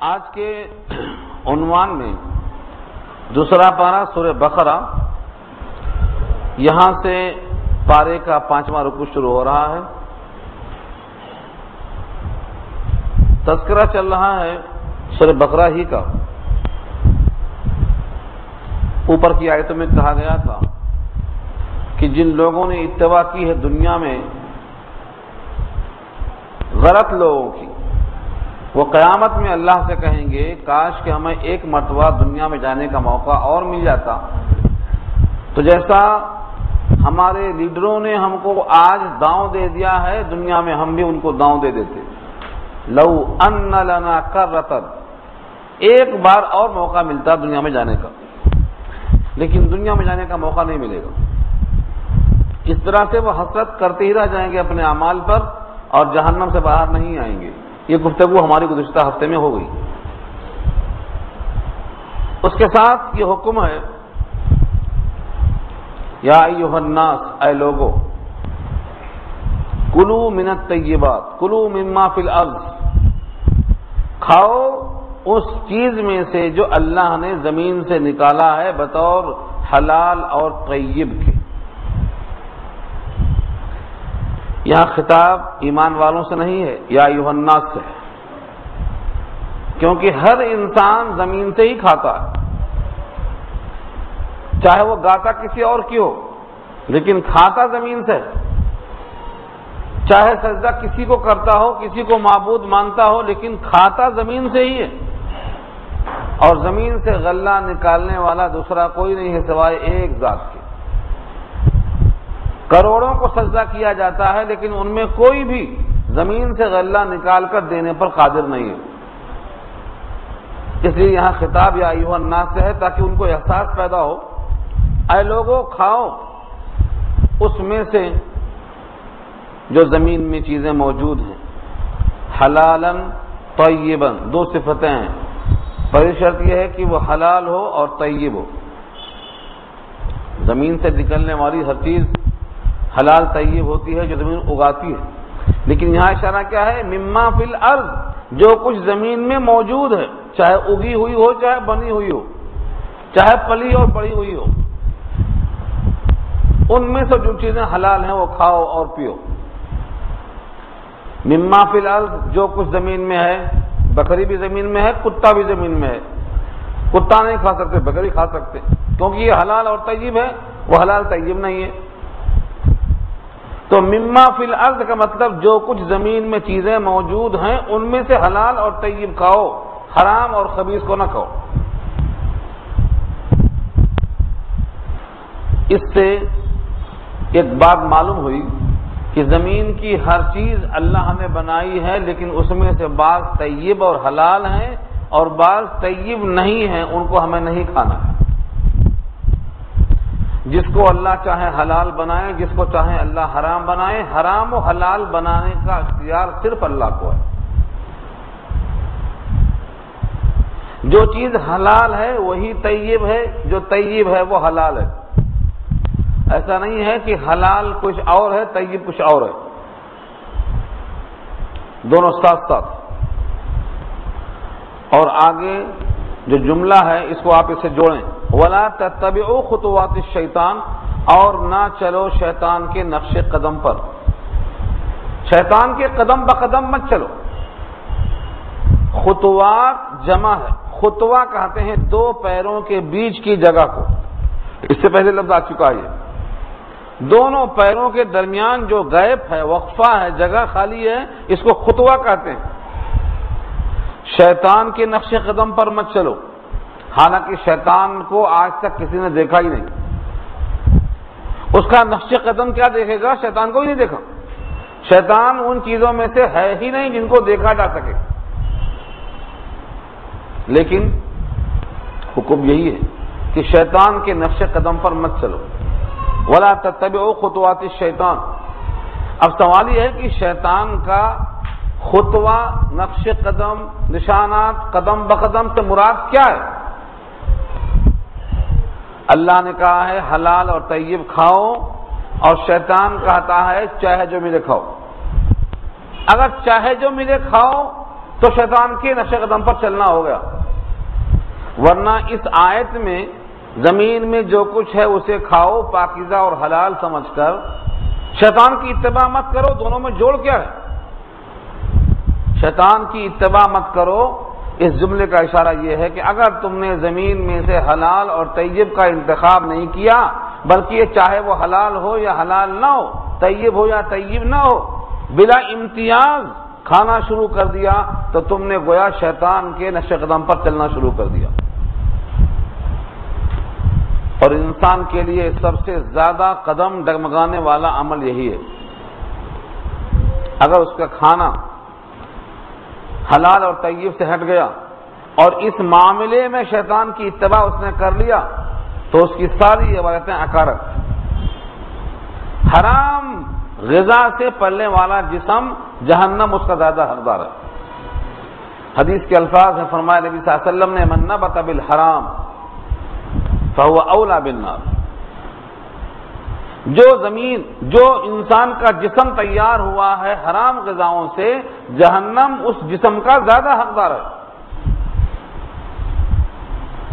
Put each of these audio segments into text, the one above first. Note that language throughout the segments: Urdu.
آج کے عنوان میں دوسرا پارہ سورہ بقرہ، یہاں سے پارے کا 5واں رکوع شروع ہو رہا ہے۔ تذکرہ چل رہا ہے سورہ بقرہ ہی کا۔ اوپر کی آیتوں میں کہا گیا تھا کہ جن لوگوں نے اتباع کی ہے دنیا میں غلط لوگوں کی، وہ قیامت میں اللہ سے کہیں گے کاش کہ ہمیں ایک مرتبہ دنیا میں جانے کا موقع اور مل جاتا، تو جیسا ہمارے لیڈروں نے ہم کو آج داؤں دے دیا ہے دنیا میں ہم بھی ان کو داؤں دے دیتے۔ لو ان لنا کرۃ، ایک بار اور موقع ملتا دنیا میں جانے کا، لیکن دنیا میں جانے کا موقع نہیں ملے گا۔ اس طرح سے وہ حسرت کرتے ہی رہ جائیں گے اپنے اعمال پر اور جہنم سے باہر نہیں آئیں گے۔ یہ گفتگو ہماری گزشتہ ہفتے میں ہو گئی۔ اس کے ساتھ یہ حکم ہے، یا ایھا الناس، اے لوگو، کلوا من الطیبات، کلوا مما فی الارض، کھاؤ اس چیز میں سے جو اللہ نے زمین سے نکالا ہے بطور حلال اور طیب کے۔ یہاں خطاب ایمان والوں سے نہیں ہے، یا ایھا الناس سے ہے، کیونکہ ہر انسان زمین سے ہی کھاتا ہے، چاہے وہ گاتا کسی اور کی ہو لیکن کھاتا زمین سے، چاہے سجدہ کسی کو کرتا ہو، کسی کو معبود مانتا ہو، لیکن کھاتا زمین سے ہی ہے۔ اور زمین سے غلہ نکالنے والا دوسرا کوئی نہیں ہے سوائے ایک ذات کے۔ کروڑوں کو سجدہ کیا جاتا ہے لیکن ان میں کوئی بھی زمین سے غلہ نکال کر دینے پر قادر نہیں ہے۔ اس لیے یہاں خطاب یا ایھا الناس سے ہے تاکہ ان کو احساس پیدا ہو، اے لوگوں کھاؤ اس میں سے جو زمین میں چیزیں موجود ہیں، حلالاً طیباً، دو صفتیں ہیں۔ پہلی شرط یہ ہے کہ وہ حلال ہو اور طیب ہو۔ زمین سے نکلنے والی ہر چیز حلال طیب ہوتی ہے جو زمین اگاتی ہے، لیکن یہاں اشارہ کیا ہے؟ مما فی الارض، جو کچھ زمین میں موجود ہے، چاہے اگی ہوئی ہو چاہے بنی ہوئی ہو، چاہے پلی اور بڑی ہوئی ہو، ان میں سے جو چیزیں حلال ہیں وہ کھاؤ اور پیو۔ مما فی الارض، جو کچھ زمین میں ہے، بکری بھی زمین میں ہے، کتا بھی زمین میں ہے۔ کتا نہیں کھا سکتے، بکری کھا سکتے، کیونکہ یہ حلال اور طیب ہے، وہ حلال طیب نہیں ہے۔ تو مما فی الارض کا مطلب جو کچھ زمین میں چیزیں موجود ہیں ان میں سے حلال اور طیب کھاؤ، حرام اور خبیث کو نہ کھاؤ۔ اس سے ایک بات معلوم ہوئی کہ زمین کی ہر چیز اللہ نے بنائی ہے، لیکن اس میں سے بعض طیب اور حلال ہیں اور بعض طیب نہیں ہیں، ان کو ہمیں نہیں کھانا ہے۔ جس کو اللہ چاہے حلال بنائے، جس کو چاہے اللہ حرام بنائے، حرام و حلال بنانے کا اختیار صرف اللہ کو ہے۔ جو چیز حلال ہے وہی طیب ہے، جو طیب ہے وہ حلال ہے۔ ایسا نہیں ہے کہ حلال کچھ اور ہے طیب کچھ اور ہے، دونوں ساتھ ساتھ۔ اور آگے جو جملہ ہے اس کو آپ اسے جوڑیں، وَلَا تَتَّبِعُوا خُطُوَاتِ الشَّيْطَانِ، اور نہ چلو شیطان کے نقش قدم پر۔ شیطان کے قدم بقدم مت چلو۔ خطوات جمع ہے، خطوہ کہتے ہیں دو پیروں کے بیچ کی جگہ کو، اس سے پہلے لفظ آ چکا ہے۔ دونوں پیروں کے درمیان جو گیپ ہے، وقفہ ہے، جگہ خالی ہے، اس کو خطوہ کہتے ہیں۔ شیطان کے نقش قدم پر مت چلو، حالانکہ شیطان کو آج تک کسی نے دیکھا ہی نہیں۔ اس کا نقش قدم کیا دیکھے گا؟ شیطان کو ہی نہیں دیکھا۔ شیطان ان چیزوں میں سے ہے ہی نہیں جن کو دیکھا جا سکے، لیکن حکم یہی ہے کہ شیطان کے نقش قدم پر مت چلو۔ وَلَا تَتَّبِعُوا خُطُوَاتِ الشَّيْطَانِ۔ اب سوال یہ ہے کہ شیطان کا خطوہ، نقش قدم، نشانات، قدم بقدم سے مراد کیا ہے؟ اللہ نے کہا ہے حلال اور طیب کھاؤ، اور شیطان کہتا ہے چاہے جو ملے کھاؤ۔ اگر چاہے جو ملے کھاؤ تو شیطان کے نقش قدم پر چلنا ہو گیا. ورنہ اس آیت میں زمین میں جو کچھ ہے اسے کھاؤ پاکیزہ اور حلال سمجھ کر شیطان کی اتباع مت کرو، دونوں میں جوڑ کیا ہے؟ شیطان کی اتباع مت کرو، اس جملے کا اشارہ یہ ہے کہ اگر تم نے زمین میں سے حلال اور طیب کا انتخاب نہیں کیا، بلکہ یہ چاہے وہ حلال ہو یا حلال نہ ہو، طیب ہو یا طیب نہ ہو، بلا امتیاز کھانا شروع کر دیا تو تم نے گویا شیطان کے نقش قدم پر چلنا شروع کر دیا. اور انسان کے لیے سب سے زیادہ قدم ڈگمگانے والا عمل یہی ہے. اگر اس کا کھانا حلال اور طیب سے ہٹ گیا اور اس معاملے میں شیطان کی اتباع اس نے کر لیا تو اس کی ساری عبادتیں عکارت. حرام غذا سے پلنے والا جسم جہنم اس کا زیادہ حقدار ہے. حدیث کے الفاظ ہیں، فرمایا نبی صلی اللہ علیہ وسلم نے من نبت بالحرام فهو اولا بالنار. جو انسان کا جسم تیار ہوا ہے حرام غذاؤں سے، جہنم اس جسم کا زیادہ حقدار ہے.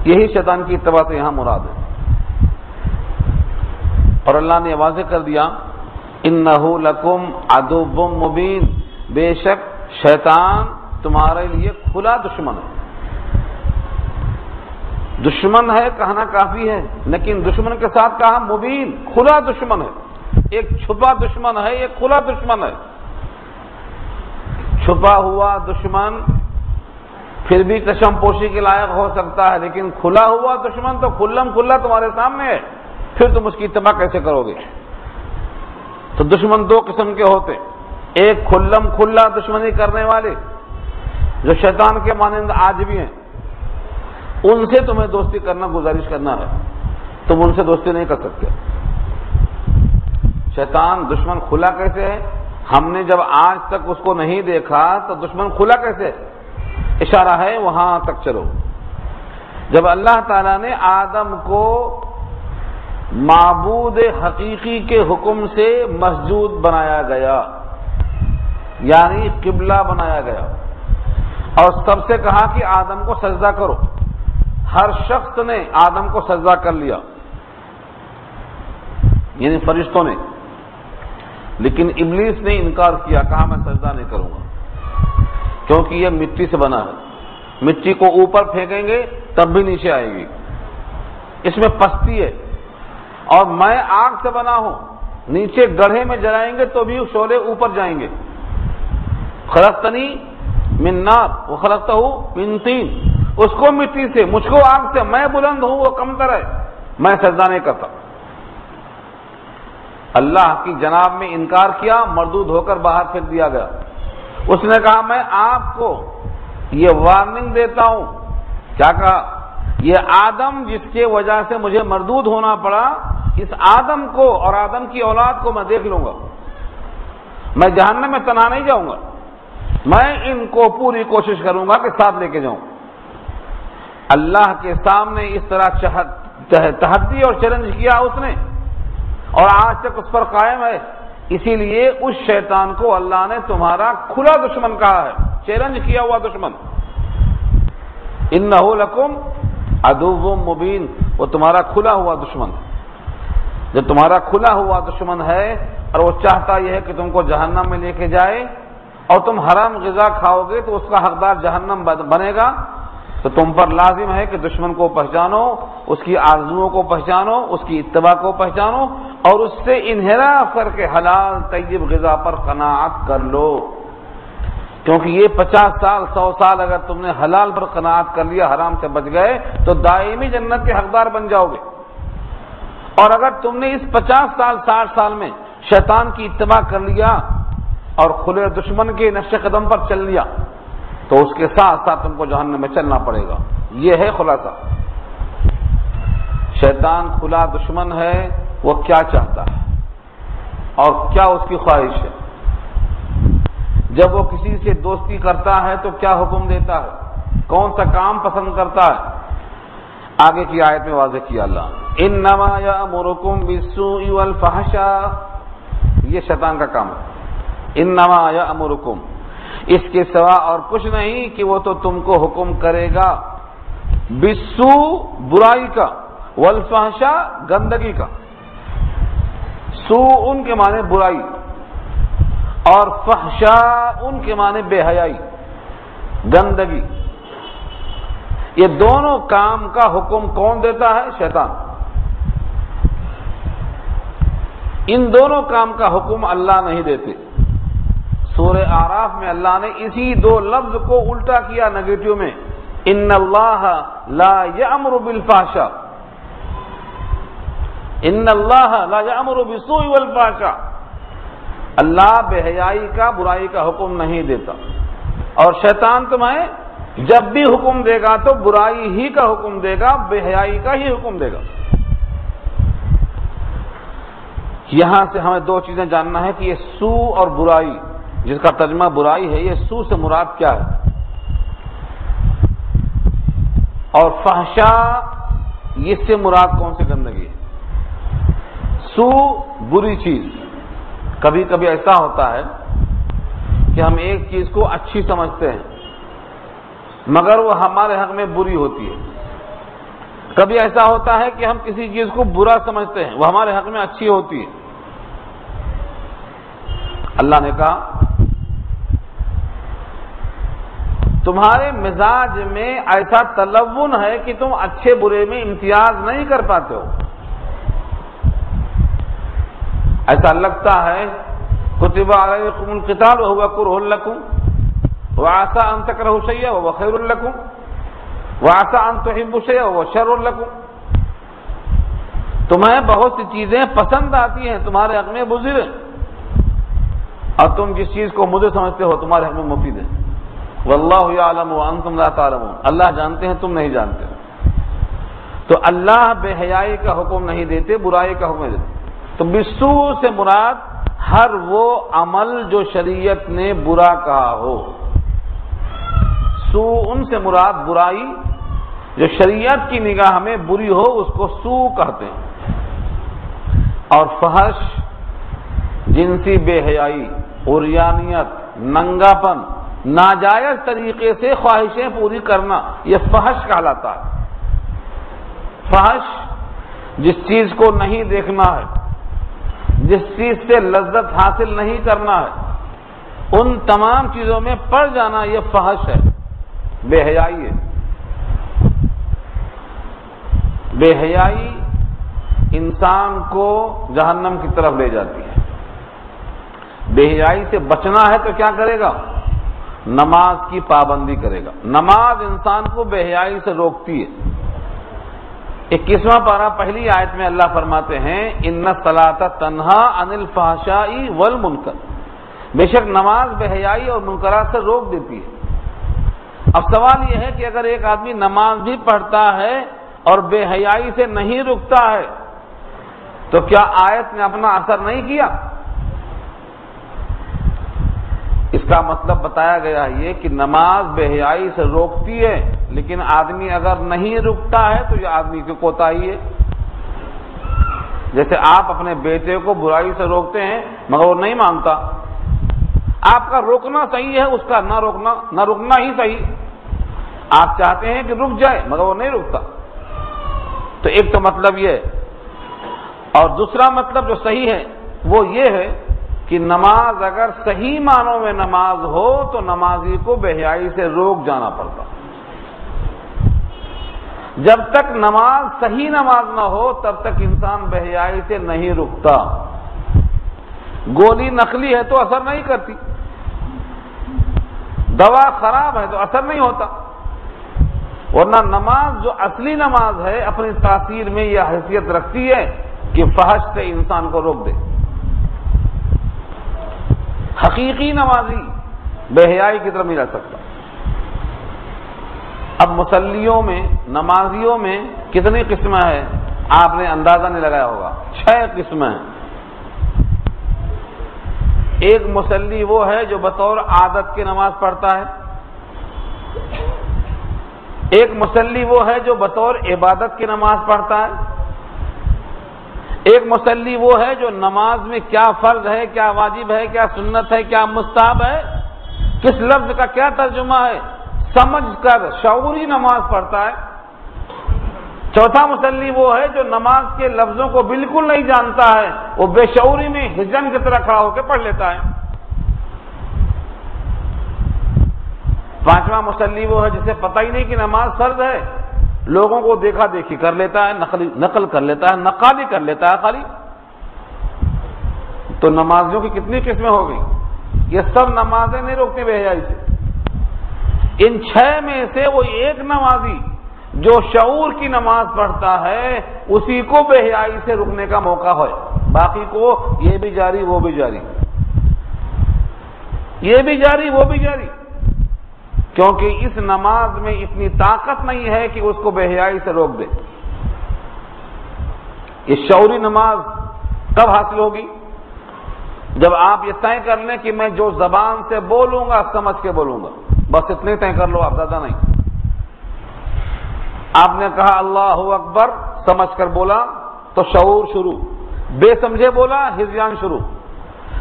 یہی شیطان کی اتباع سے یہاں مراد ہے. اور اللہ نے واضح کر دیا انہ لکم عدو مبین، بے شک شیطان تمہارے لیے کھلا دشمن ہے. دشمن ہے کہنا کافی ہے، لیکن دشمن کے ساتھ کہا مبین، کھلا دشمن ہے. ایک چھپا دشمن ہے، ایک کھلا دشمن ہے. چھپا ہوا دشمن پھر بھی قسم پوشی کے لائق ہو سکتا ہے، لیکن کھلا ہوا دشمن تو کھلم کھلا تمہارے سامنے ہے، پھر تم اس کی اتباع کیسے کرو گے؟ تو دشمن دو قسم کے ہوتے، ایک کھلم کھلا دشمنی کرنے والے جو شیطان کے مانند آج بھی ہیں، ان سے تمہیں دوستی کرنا گزارش کرنا ہے، تم ان سے دوستی نہیں کر سکتے. شیطان دشمن کھلا کیسے ہے؟ ہم نے جب آج تک اس کو نہیں دیکھا تو دشمن کھلا کیسے؟ اشارہ ہے وہاں تک چلو. جب اللہ تعالیٰ نے آدم کو معبود حقیقی کے حکم سے مسجود بنایا گیا، یعنی قبلہ بنایا گیا، اور سب سے کہا کہ آدم کو سجدہ کرو، ہر شخص نے آدم کو سجدہ کر لیا، یعنی فرشتوں نے. لیکن ابلیس نے انکار کیا، کہا میں سجدہ نہیں کروں گا، کیونکہ یہ مٹی سے بنا ہے، مٹی کو اوپر پھینکیں گے تب بھی نیچے آئے گی، اس میں پستی ہے، اور میں آگ سے بنا ہوں، نیچے گڑھے میں جلائیں گے تو بھی شعلے اوپر جائیں گے. خلقتنی من نار وخلقتہ من طین، اس کو مٹی سے مجھ کو آگ سے، میں بلند ہوں وہ کمتر ہے، میں سجدہ نہیں کرتا. اللہ کی جناب میں انکار کیا، مردود ہو کر باہر پھینک دیا گیا. اس نے کہا میں آپ کو یہ وارننگ دیتا ہوں. کیا کہا؟ یہ آدم جس کے وجہ سے مجھے مردود ہونا پڑا، اس آدم کو اور آدم کی اولاد کو میں دیکھ لوں گا، میں جہنم میں تنہا نہیں جاؤں گا، میں ان کو پوری کوشش کروں گا کہ ساتھ لے کے جاؤں. اللہ کے سامنے اس طرح تحدی اور چیلنج کیا اس نے، اور آج تک اس پر قائم ہے. اسی لیے اس شیطان کو اللہ نے تمہارا کھلا دشمن کہا ہے، چیلنج کیا ہوا دشمن. انہ لکم عدو مبین، وہ تمہارا کھلا ہوا دشمن ہے. جو تمہارا کھلا ہوا دشمن ہے اور وہ چاہتا یہ ہے کہ تم کو جہنم میں لے کے جائے، اور تم حرام غذا کھاؤ گے تو اس کا حقدار جہنم بنے گا. تو تم پر لازم ہے کہ دشمن کو پہچانو، اس کی آرزوؤں کو پہچانو، اس کی اتباع کو پہچانو، اور اس سے انحراف کر کے حلال طیب غذا پر قناعت کر لو. کیونکہ یہ 50 سال 100 سال اگر تم نے حلال پر قناعت کر لیا، حرام سے بچ گئے، تو دائمی جنت کے حقدار بن جاؤ گے. اور اگر تم نے اس 50 سال 60 سال میں شیطان کی اتباع کر لیا اور کھلے دشمن کے نقش قدم پر چل لیا، تو اس کے ساتھ ساتھ تم کو جہنم میں چلنا پڑے گا. یہ ہے خلاصہ. شیطان کھلا دشمن ہے، وہ کیا چاہتا ہے اور کیا اس کی خواہش ہے. جب وہ کسی سے دوستی کرتا ہے تو کیا حکم دیتا ہے، کون سا کام پسند کرتا ہے. آگے کی آیت میں واضح کیا اللہ، انما یامرکم بالسوء والفحشاء، یہ شیطان کا کام ہے. انما یامرکم، اس کے سوا اور کچھ نہیں کہ وہ تو تم کو حکم کرے گا بالسو برائی کا، والفحشاء گندگی کا۔ سو ان کے معنی برائی اور فحشاء ان کے معنی بے حیائی، گندگی۔ یہ دونوں کام کا حکم کون دیتا ہے؟ شیطان۔ ان دونوں کام کا حکم اللہ نہیں دیتے۔ سورہ اعراف میں اللہ نے اسی دو لفظ کو الٹا کیا نیگیٹو میں، ان اللہ لا یأمر بالفحشاء، ان اللہ لا یأمر بالسوء والفحشاء۔ اللہ بے حیائی کا، برائی کا حکم نہیں دیتا، اور شیطان تمہیں جب بھی حکم دے گا تو برائی ہی کا حکم دے گا، بے حیائی کا ہی حکم دے گا۔ یہاں سے ہمیں دو چیزیں جاننا ہے کہ یہ سو اور برائی، جس کا ترجمہ برائی ہے، یہ سو سے مراد کیا ہے، اور فحشاء اس سے مراد کون سی گندگی ہے۔ سو بری چیز، کبھی کبھی ایسا ہوتا ہے کہ ہم ایک چیز کو اچھی سمجھتے ہیں مگر وہ ہمارے حق میں بری ہوتی ہے۔ کبھی ایسا ہوتا ہے کہ ہم کسی چیز کو برا سمجھتے ہیں، وہ ہمارے حق میں اچھی ہوتی ہے۔ اللہ نے کہا تمہارے مزاج میں ایسا تلون ہے کہ تم اچھے برے میں امتیاز نہیں کر پاتے ہو۔ ایسا لگتا ہے کتب علیکم القتال وهو کرہ لکم وعسى ان تکرہوا شیئا وهو خیر لکم وعسى ان تحبوا شیئا وهو شر لکم۔ تمہیں بہت سی چیزیں پسند آتی ہیں، تمہارے حق میں مضر ہیں، اور تم جس چیز کو مضر سمجھتے ہو تمہارے حق میں مفید ہے۔ واللہ یعلم وانتم لا تعلمون، اللہ جانتے ہیں تم نہیں جانتے۔ تو اللہ بے حیائی کا حکم نہیں دیتے، برائی کا حکم دیتے۔ تو بالسو سے مراد ہر وہ عمل جو شریعت نے برا کہا ہو۔ سو ان سے مراد برائی جو شریعت کی نگاہ میں بری ہو، اس کو سو کہتے ہیں۔ اور فحش جنسی بے حیائی، عریانیت، ننگاپن، ناجائز طریقے سے خواہشیں پوری کرنا، یہ فحش کہلاتا ہے۔ فحش جس چیز کو نہیں دیکھنا ہے، جس چیز سے لذت حاصل نہیں کرنا ہے، ان تمام چیزوں میں پڑ جانا، یہ فحش ہے، بے حیائی ہے۔ بے حیائی انسان کو جہنم کی طرف لے جاتی ہے۔ بے حیائی سے بچنا ہے تو کیا کرے گا؟ نماز کی پابندی کرے گا۔ نماز انسان کو بے حیائی سے روکتی ہے۔ 21واں پارہ پہلی آیت میں اللہ فرماتے ہیں ان الصلاۃ تنہا عن الفحشاء والمنکر، بے شک نماز بے حیائی اور منکرات سے روک دیتی ہے۔ اب سوال یہ ہے کہ اگر ایک آدمی نماز بھی پڑھتا ہے اور بے حیائی سے نہیں رکتا ہے تو کیا آیت نے اپنا اثر نہیں کیا؟ اس کا مطلب بتایا گیا ہے یہ کہ نماز بے حیائی سے روکتی ہے، لیکن آدمی اگر نہیں رکتا ہے تو یہ آدمی کی کوتاہی ہے۔ جیسے آپ اپنے بیٹے کو برائی سے روکتے ہیں مگر وہ نہیں مانتا، آپ کا روکنا صحیح ہے، اس کا نہ رکنا ہی صحیح۔ آپ چاہتے ہیں کہ رک جائے مگر وہ نہیں رکتا، تو ایک تو مطلب یہ ہے، اور دوسرا مطلب جو صحیح ہے وہ یہ ہے کہ نماز اگر صحیح معنوں میں نماز ہو تو نمازی کو بے حیائی سے روک جانا پڑتا۔ جب تک نماز صحیح نماز نہ ہو تب تک انسان بے حیائی سے نہیں رکتا۔ گولی نقلی ہے تو اثر نہیں کرتی، دوا خراب ہے تو اثر نہیں ہوتا، ورنہ نماز جو اصلی نماز ہے اپنی تاثیر میں یہ حیثیت رکھتی ہے کہ فحش سے انسان کو روک دے۔ حقیقی نمازی بے حیائی کی طرف نہیں جا سکتا۔ اب مصلیوں میں، نمازیوں میں کتنی قسمیں ہیں آپ نے اندازہ نہیں لگایا ہوگا، 6 قسمیں ہیں۔ ایک مصلی وہ ہے جو بطور عادت کی نماز پڑھتا ہے، ایک مصلی وہ ہے جو بطور عبادت کی نماز پڑھتا ہے، ایک مصلی وہ ہے جو نماز میں کیا فرض ہے، کیا واجب ہے، کیا سنت ہے، کیا مستحب ہے کس لفظ کا کیا ترجمہ ہے، سمجھ کر شعوری نماز پڑھتا ہے۔ چوتھا مصلی وہ ہے جو نماز کے لفظوں کو بالکل نہیں جانتا ہے، وہ بے شعوری میں ہجن کی طرح کھڑا ہو کے پڑھ لیتا ہے۔ پانچواں مصلی وہ ہے جسے پتہ ہی نہیں کہ نماز فرض ہے، لوگوں کو دیکھا دیکھی کر لیتا ہے، نقل کر لیتا ہے، نقالی کر لیتا ہے خالی۔ تو نمازیوں کی کتنی قسمیں ہو گئی؟ یہ سب نمازیں نہیں روکتی بے حیائی سے۔ ان 6 میں سے وہ ایک نمازی جو شعور کی نماز پڑھتا ہے اسی کو بے حیائی سے رکنے کا موقع ہے، باقی کو یہ بھی جاری وہ بھی جاری، یہ بھی جاری وہ بھی جاری، کیونکہ اس نماز میں اتنی طاقت نہیں ہے کہ اس کو بے حیائی سے روک دے۔ یہ شعوری نماز کب حاصل ہوگی؟ جب آپ یہ طے کر لیں کہ میں جو زبان سے بولوں گا سمجھ کے بولوں گا، بس اتنے طے کر لو، آپ زیادہ نہیں۔ آپ نے کہا اللہ اکبر سمجھ کر بولا تو شعور شروع، بے سمجھے بولا ہذیان شروع۔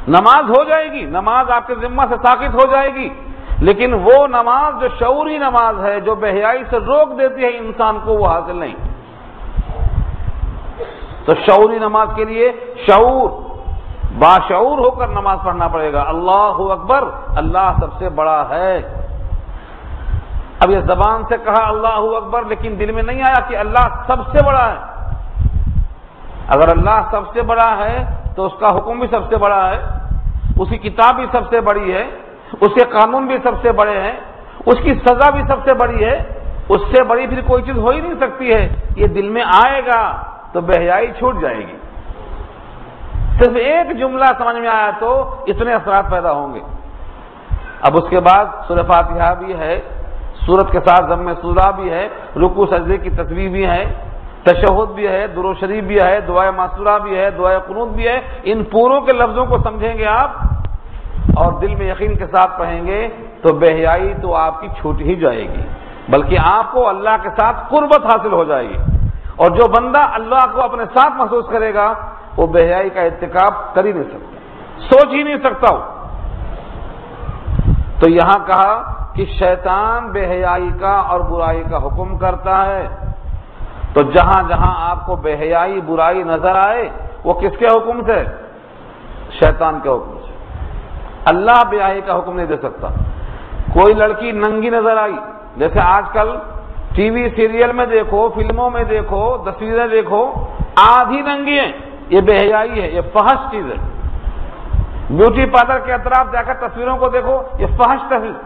نماز ہو جائے گی، نماز آپ کے ذمہ سے ساقط ہو جائے گی، لیکن وہ نماز جو شعوری نماز ہے جو بے حیائی سے روک دیتی ہے انسان کو، وہ حاصل نہیں۔ تو شعوری نماز کے لیے شعور، باشعور ہو کر نماز پڑھنا پڑے گا۔ اللہ اکبر، اللہ سب سے بڑا ہے۔ اب یہ زبان سے کہا اللہ اکبر لیکن دل میں نہیں آیا کہ اللہ سب سے بڑا ہے۔ اگر اللہ سب سے بڑا ہے تو اس کا حکم بھی سب سے بڑا ہے، اس کی کتاب بھی سب سے بڑی ہے، اس کے قانون بھی سب سے بڑے ہیں، اس کی سزا بھی سب سے بڑی ہے، اس سے بڑی پھر کوئی چیز ہو ہی نہیں سکتی ہے۔ یہ دل میں آئے گا تو بے حیائی چھوٹ جائے گی۔ صرف ایک جملہ سمجھ میں آیا تو اتنے اثرات پیدا ہوں گے۔ اب اس کے بعد سورہ فاتحہ بھی ہے، سورت کے ساتھ ضم سورہ بھی ہے، رکوع سجدے کی تسبیح بھی ہے، تشہد بھی ہے، درود شریف بھی ہے، دعائے معصورہ بھی ہے، دعائے قنوت بھی ہے۔ ان پوروں کے لفظوں کو سمجھیں گے آپ اور دل میں یقین کے ساتھ پڑھیں گے تو بے حیائی تو آپ کی چھوٹ ہی جائے گی، بلکہ آپ کو اللہ کے ساتھ قربت حاصل ہو جائے گی۔ اور جو بندہ اللہ کو اپنے ساتھ محسوس کرے گا وہ بے حیائی کا ارتکاب کر ہی نہیں سکتا، سوچ ہی نہیں سکتا ہو۔ تو یہاں کہا کہ شیطان بے حیائی کا اور برائی کا حکم کرتا ہے، تو جہاں جہاں آپ کو بے حیائی برائی نظر آئے وہ کس کے حکم سے؟ شیطان کے حکم سے۔ اللہ بے حیائی کا حکم نہیں دے سکتا۔ کوئی لڑکی ننگی نظر آئی، جیسے آج کل ٹی وی سیریل میں دیکھو، فلموں میں دیکھو، تصویریں دیکھو، آدھی ننگی ہیں، یہ بے حیائی ہے، یہ فحش چیز ہے۔ بیوٹی پارلر کے اطراف جا کر تصویروں کو دیکھو، یہ فحش تصویر،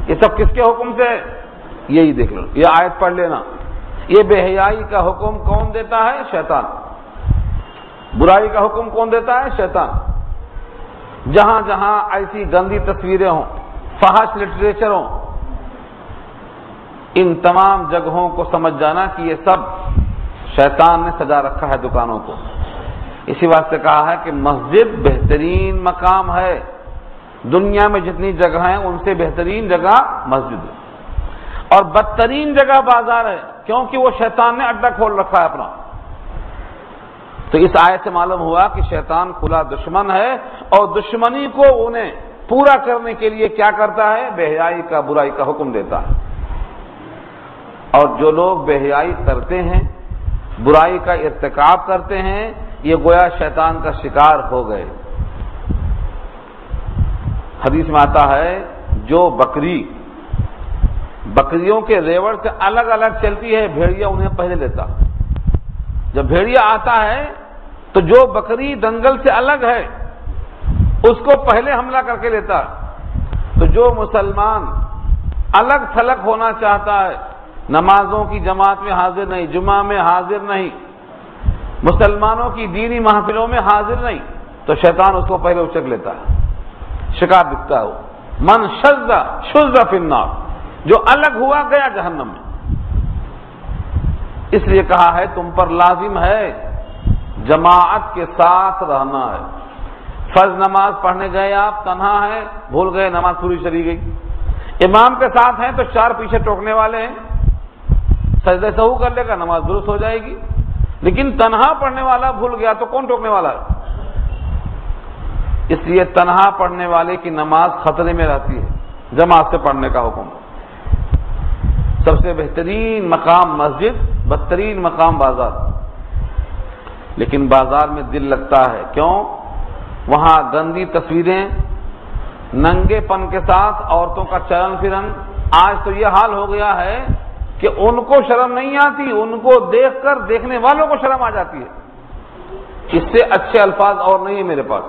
یہ سب کس کے حکم سے ہے؟ یہی دیکھ لو، یہ آیت پڑھ لینا۔ یہ بے حیائی کا حکم کون دیتا ہے؟ شیطان۔ برائی کا حکم کون دیتا ہے؟ شیطان۔ جہاں جہاں ایسی گندی تصویریں ہوں، فحش لٹریچر ہوں، ان تمام جگہوں کو سمجھ جانا کہ یہ سب شیطان نے سجا رکھا ہے دکانوں کو۔ اسی واسطے کہا ہے کہ مسجد بہترین مقام ہے، دنیا میں جتنی جگہ ہیں ان سے بہترین جگہ مسجد ہے، اور بدترین جگہ بازار ہے، کیونکہ وہ شیطان نے اڈا کھول رکھا ہے اپنا۔ تو اس آیت سے معلوم ہوا کہ شیطان کھلا دشمن ہے، اور دشمنی کو انہیں پورا کرنے کے لیے کیا کرتا ہے؟ بے حیائی کا، برائی کا حکم دیتا ہے۔ اور جو لوگ بے حیائی کرتے ہیں، برائی کا ارتکاب کرتے ہیں، یہ گویا شیطان کا شکار ہو گئے۔ حدیث میں آتا ہے جو بکریوں کے ریوڑ سے الگ الگ چلتی ہے، بھیڑیا انہیں پہلے لیتا۔ جب بھیڑیا آتا ہے تو جو بکری دنگل سے الگ ہے اس کو پہلے حملہ کر کے لیتا ہے۔ تو جو مسلمان الگ تھلگ ہونا چاہتا ہے، نمازوں کی جماعت میں حاضر نہیں، جمعہ میں حاضر نہیں، مسلمانوں کی دینی محفلوں میں حاضر نہیں، تو شیطان اس کو پہلے اچک لیتا ہے، شکار دکھتا ہے۔ وہ من شذ فی النار، جو الگ ہوا گیا جہنم میں۔ اس لیے کہا ہے تم پر لازم ہے جماعت کے ساتھ رہنا ہے۔ فرض نماز پڑھنے گئے، آپ تنہا ہیں، بھول گئے، نماز پوری چلی گئی۔ امام کے ساتھ ہیں تو 4 پیچھے ٹوکنے والے ہیں، سجدہ سہو کر لے گا، نماز درست ہو جائے گی۔ لیکن تنہا پڑھنے والا بھول گیا تو کون ٹوکنے والا ہے؟ اس لیے تنہا پڑھنے والے کی نماز خطرے میں رہتی ہے۔ جماعت سے پڑھنے کا حکم. سب سے بہترین مقام مسجد، بدترین مقام بازار. لیکن بازار میں دل لگتا ہے، کیوں؟ وہاں گندی تصویریں، ننگے پن کے ساتھ عورتوں کا چلن پھرن. آج تو یہ حال ہو گیا ہے کہ ان کو شرم نہیں آتی، ان کو دیکھ کر دیکھنے والوں کو شرم آ جاتی ہے. اس سے اچھے الفاظ اور نہیں ہے میرے پاس.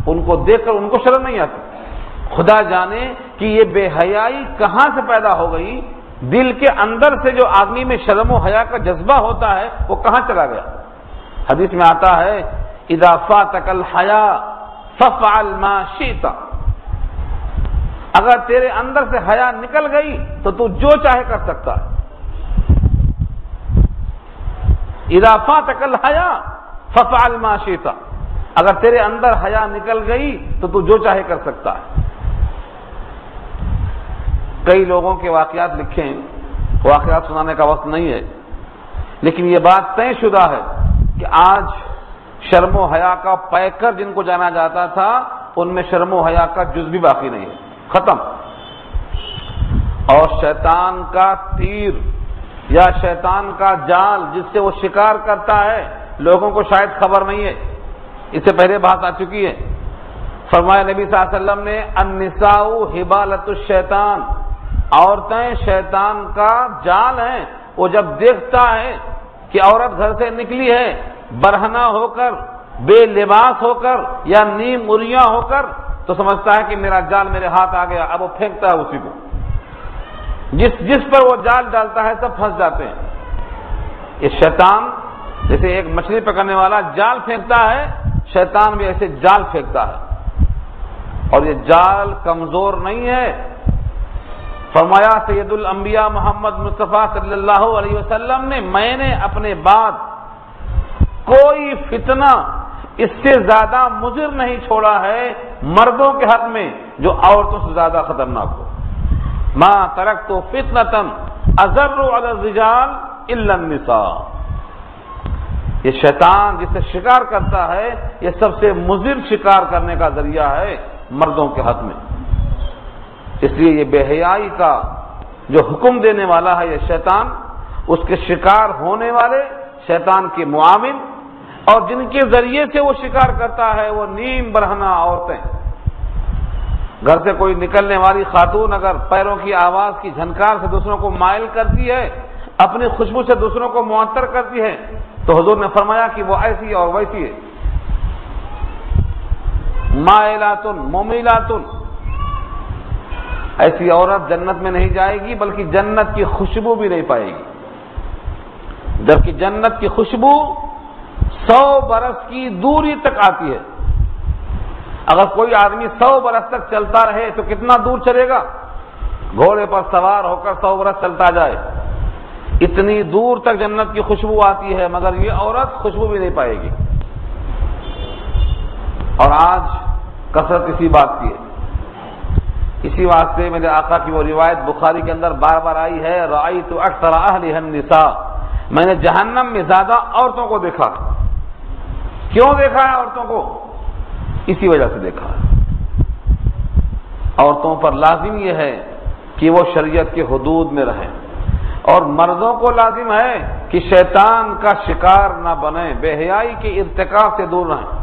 ان کو دیکھ کر ان کو شرم نہیں آتی. خدا جانے کہ یہ بے حیائی کہاں سے پیدا ہو گئی. دل کے اندر سے جو آدمی میں شرم و حیا کا جذبہ ہوتا ہے وہ کہاں چلا گیا؟ حدیث میں آتا ہے اذا فاتک الحیا فافعل ما شئت. اگر تیرے اندر سے حیا نکل گئی تو تو جو چاہے کر سکتا ہے. اذا فاتک الحیا فافعل ما شئت. اگر تیرے اندر حیا نکل گئی تو تو جو چاہے کر سکتا ہے. کئی لوگوں کے واقعات لکھے ہیں، واقعات سنانے کا وقت نہیں ہے، لیکن یہ بات طے شدہ ہے کہ آج شرم و حیا کا پیکر جن کو جانا جاتا تھا ان میں شرم و حیا کا جز بھی باقی نہیں ہے، ختم. اور شیطان کا تیر یا شیطان کا جال جس سے وہ شکار کرتا ہے لوگوں کو شاید خبر نہیں ہے. اس سے پہلے بات آ چکی ہے. فرمایا نبی صلی اللہ علیہ وسلم نے النساء حبالۃ الشیطان، عورتیں شیطان کا جال ہیں. وہ جب دیکھتا ہے کہ عورت گھر سے نکلی ہے برہنہ ہو کر، بے لباس ہو کر یا نیم اریاں ہو کر، تو سمجھتا ہے کہ میرا جال میرے ہاتھ آ گیا. اب وہ پھینکتا ہے اسی کو. جس پر وہ جال ڈالتا ہے سب پھنس جاتے ہیں. یہ شیطان جیسے ایک مچھلی پکڑنے والا جال پھینکتا ہے، شیطان بھی ایسے جال پھینکتا ہے. اور یہ جال کمزور نہیں ہے. فرمایا سید الانبیاء محمد مصطفیٰ صلی اللہ علیہ وسلم نے میں نے اپنے بعد کوئی فتنہ اس سے زیادہ مضر نہیں چھوڑا ہے مردوں کے حق میں جو عورتوں سے زیادہ خطرناک ہو. ما ترکت فتنة اضر علی الرجال الا النساء. یہ شیطان جس سے شکار کرتا ہے یہ سب سے مضر شکار کرنے کا ذریعہ ہے مردوں کے حق میں. اس لیے یہ بے حیائی کا جو حکم دینے والا ہے یہ شیطان، اس کے شکار ہونے والے شیطان کے معاون اور جن کے ذریعے سے وہ شکار کرتا ہے وہ نیم برہنہ عورتیں. گھر سے کوئی نکلنے والی خاتون اگر پیروں کی آواز کی جھنکار سے دوسروں کو مائل کرتی ہے، اپنی خوشبو سے دوسروں کو معطر کرتی ہے، تو حضور نے فرمایا کہ وہ ایسی اور ویسی ہے. مائلات ممیلات. ایسی عورت جنت میں نہیں جائے گی بلکہ جنت کی خوشبو بھی نہیں پائے گی. جبکہ جنت کی خوشبو 100 برس کی دوری تک آتی ہے. اگر کوئی آدمی 100 برس تک چلتا رہے تو کتنا دور چلے گا؟ گھوڑے پر سوار ہو کر 100 برس چلتا جائے، اتنی دور تک جنت کی خوشبو آتی ہے، مگر یہ عورت خوشبو بھی نہیں پائے گی. اور آج کثرت اسی بات کی ہے. اسی واسطے میرے آقا کی وہ روایت بخاری کے اندر بار بار آئی ہے، رأیت اکثر اہلھا النساء. میں نے جہنم میں زیادہ عورتوں کو دیکھا. کیوں دیکھا ہے عورتوں کو؟ اسی وجہ سے دیکھا ہے. عورتوں پر لازم یہ ہے کہ وہ شریعت کے حدود میں رہیں، اور مردوں کو لازم ہے کہ شیطان کا شکار نہ بنیں، بے حیائی کے ارتکاب سے دور رہیں.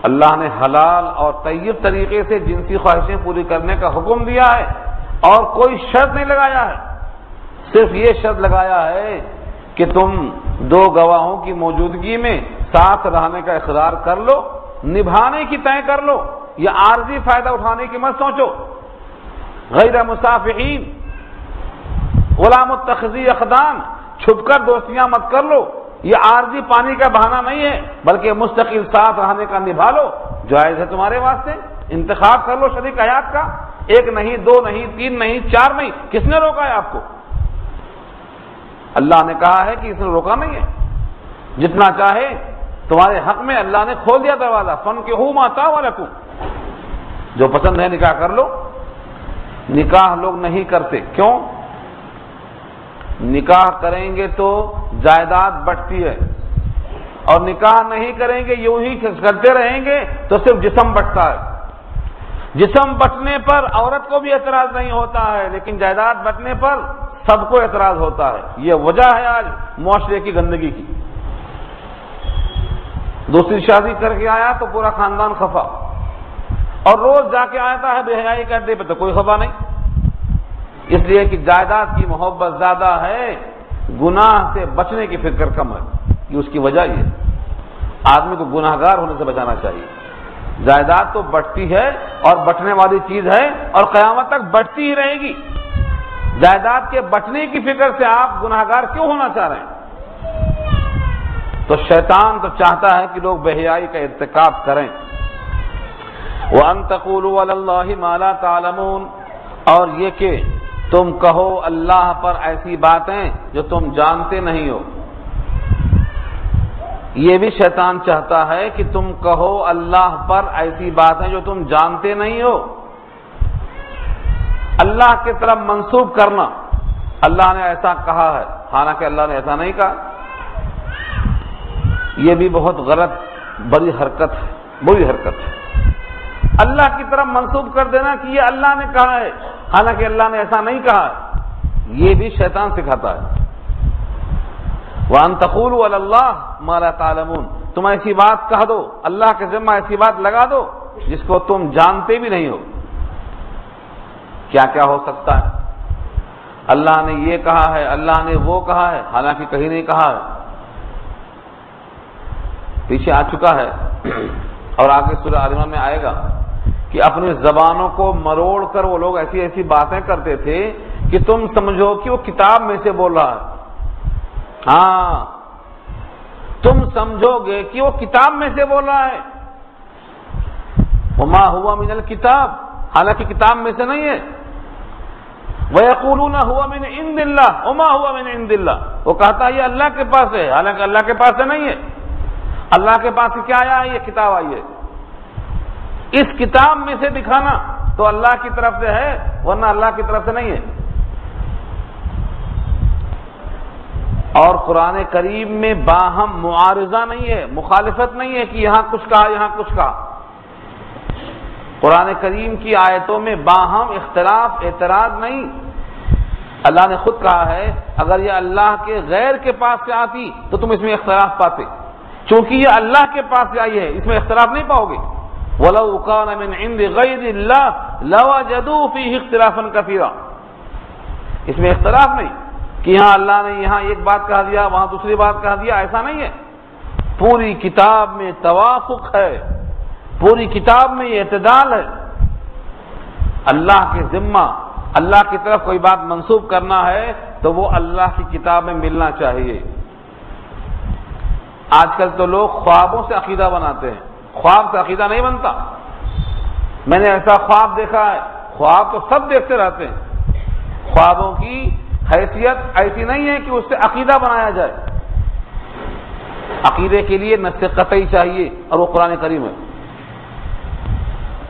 اللہ نے حلال اور طیب طریقے سے جنسی خواہشیں پوری کرنے کا حکم دیا ہے اور کوئی شرط نہیں لگایا ہے. صرف یہ شرط لگایا ہے کہ تم 2 گواہوں کی موجودگی میں ساتھ رہنے کا اقرار کر لو، نبھانے کی طے کر لو. یہ عارضی فائدہ اٹھانے کی مت سوچو. غیر مصافحین، غلام التخذی اخدان، چھپ کر دوستیاں مت کر لو. یہ عارضی پانی کا بہانہ نہیں ہے بلکہ مستقل ساتھ رہنے کا نبھا لو. جائز ہے تمہارے واسطے، انتخاب کر لو شریک حیات کا. 1 نہیں، 2 نہیں، 3 نہیں، 4 نہیں. کس نے روکا ہے آپ کو؟ اللہ نے کہا ہے کہ اس نے روکا نہیں ہے. جتنا چاہے تمہارے حق میں اللہ نے کھول دیا دروازہ. فانکحوا ما طاب لکم، جو پسند ہے نکاح کر لو. نکاح لوگ نہیں کرتے. کیوں؟ نکاح کریں گے تو جائیداد بٹتی ہے، اور نکاح نہیں کریں گے یوں ہی کرتے رہیں گے تو صرف جسم بٹتا ہے. جسم بٹنے پر عورت کو بھی اعتراض نہیں ہوتا ہے، لیکن جائیداد بٹنے پر سب کو اعتراض ہوتا ہے۔ یہ وجہ ہے آج معاشرے کی گندگی کی۔ دوسری شادی کر کے آیا تو پورا خاندان خفا، اور روز جا کے آتا ہے بے حیائی کرنے پہ تو کوئی خفا نہیں، اس لیے کہ جائیداد کی محبت زیادہ ہے، گناہ سے بچنے کی فکر کم ہے۔ یہ اس کی وجہ یہ آدمی کو گناہ گار ہونے سے بچانا چاہیے۔ جائیداد تو بڑھتی ہے اور بٹنے والی چیز ہے، اور قیامت تک بڑھتی ہی رہے گی۔ جائیداد کے بٹنے کی فکر سے آپ گناہ گار کیوں ہونا چاہ رہے ہیں؟ تو شیطان تو چاہتا ہے کہ لوگ بے حیائی کا ارتکاب کریں۔ وَأَن تَقُولُوا عَلَى اللَّهِ مَا لَا تَعْلَمُونَ، اور یہ کہ تم کہو اللہ پر ایسی باتیں جو تم جانتے نہیں ہو۔ یہ بھی شیطان چاہتا ہے کہ تم کہو اللہ پر ایسی باتیں جو تم جانتے نہیں ہو۔ اللہ کی طرف منسوب کرنا، اللہ نے ایسا کہا ہے، حالانکہ اللہ نے ایسا نہیں کہا، یہ بھی بہت غلط بری حرکت ہے، بری حرکت ہے۔ اللہ کی طرف منسوب کر دینا کہ یہ اللہ نے کہا ہے، حالانکہ اللہ نے ایسا نہیں کہا ہے، یہ بھی شیطان سکھاتا ہے۔ وَأَن تَقُولُوا عَلَى اللَّهِ مَا لَا تَعْلَمُونَ، تم ایسی بات کہہ دو، اللہ کے ذمہ ایسی بات لگا دو جس کو تم جانتے بھی نہیں ہو۔ کیا کیا ہو سکتا ہے؟ اللہ نے یہ کہا ہے، اللہ نے وہ کہا ہے، حالانکہ کہیں نہیں کہا ہے۔ پیچھے آ چکا ہے اور آگے سورہ آل عمران میں آئے گا کہ اپنی زبانوں کو مروڑ کر وہ لوگ ایسی ایسی باتیں کرتے تھے کہ تم سمجھو کہ وہ کتاب میں سے بول رہا ہے۔ ہاں، تم سمجھو گے کہ وہ کتاب میں سے بول رہا ہے۔ وما ہوا من الکتاب، حالانکہ کتاب میں سے نہیں ہے۔ وَيَقُولُونَ هُوَ مِنْ عِنْدِ اللَّهِ وَمَا هُوَ مِنْ عِنْدِ اللَّهِ، وہ کہتا ہے یہ اللہ کے پاس ہے، حالانکہ اللہ کے پاس سے نہیں ہے۔ اللہ کے پاس سے کیا آیا ہے؟ یہ کتاب آئی ہے۔ اس کتاب میں سے دکھانا تو اللہ کی طرف سے ہے، ورنہ اللہ کی طرف سے نہیں ہے۔ اور قرآن کریم میں باہم معارضہ نہیں ہے، مخالفت نہیں ہے کہ یہاں کچھ کہا یہاں کچھ کہا۔ قرآن کریم کی آیتوں میں باہم اختلاف اعتراض نہیں۔ اللہ نے خود کہا ہے اگر یہ اللہ کے غیر کے پاس سے آتی تو تم اس میں اختلاف پاتے، چونکہ یہ اللہ کے پاس سے آئی ہے اس میں اختلاف نہیں پاؤ گے۔ وَلَوْ كَانَ مِنْ عِنْدِ غَيْرِ اللَّهِ لَوَجَدُوا فِيهِ اخْتِلَافًا كَثِيرًا، اس میں اختلاف نہیں کہ یہاں اللہ نے یہاں ایک بات کہہ دیا وہاں دوسری بات کہہ دیا، ایسا نہیں ہے۔ پوری کتاب میں توافق ہے، پوری کتاب میں یہ اعتدال ہے۔ اللہ کے ذمہ اللہ کی طرف کوئی بات منسوب کرنا ہے تو وہ اللہ کی کتاب میں ملنا چاہیے۔ آج کل تو لوگ خوابوں سے عقیدہ بناتے ہیں، خواب سے عقیدہ نہیں بنتا۔ میں نے ایسا خواب دیکھا ہے، خواب تو سب دیکھتے رہتے ہیں، خوابوں کی حیثیت ایسی نہیں ہے کہ اس سے عقیدہ بنایا جائے۔ عقیدے کے لیے نص قطعی چاہیے اور وہ قرآن کریم ہے۔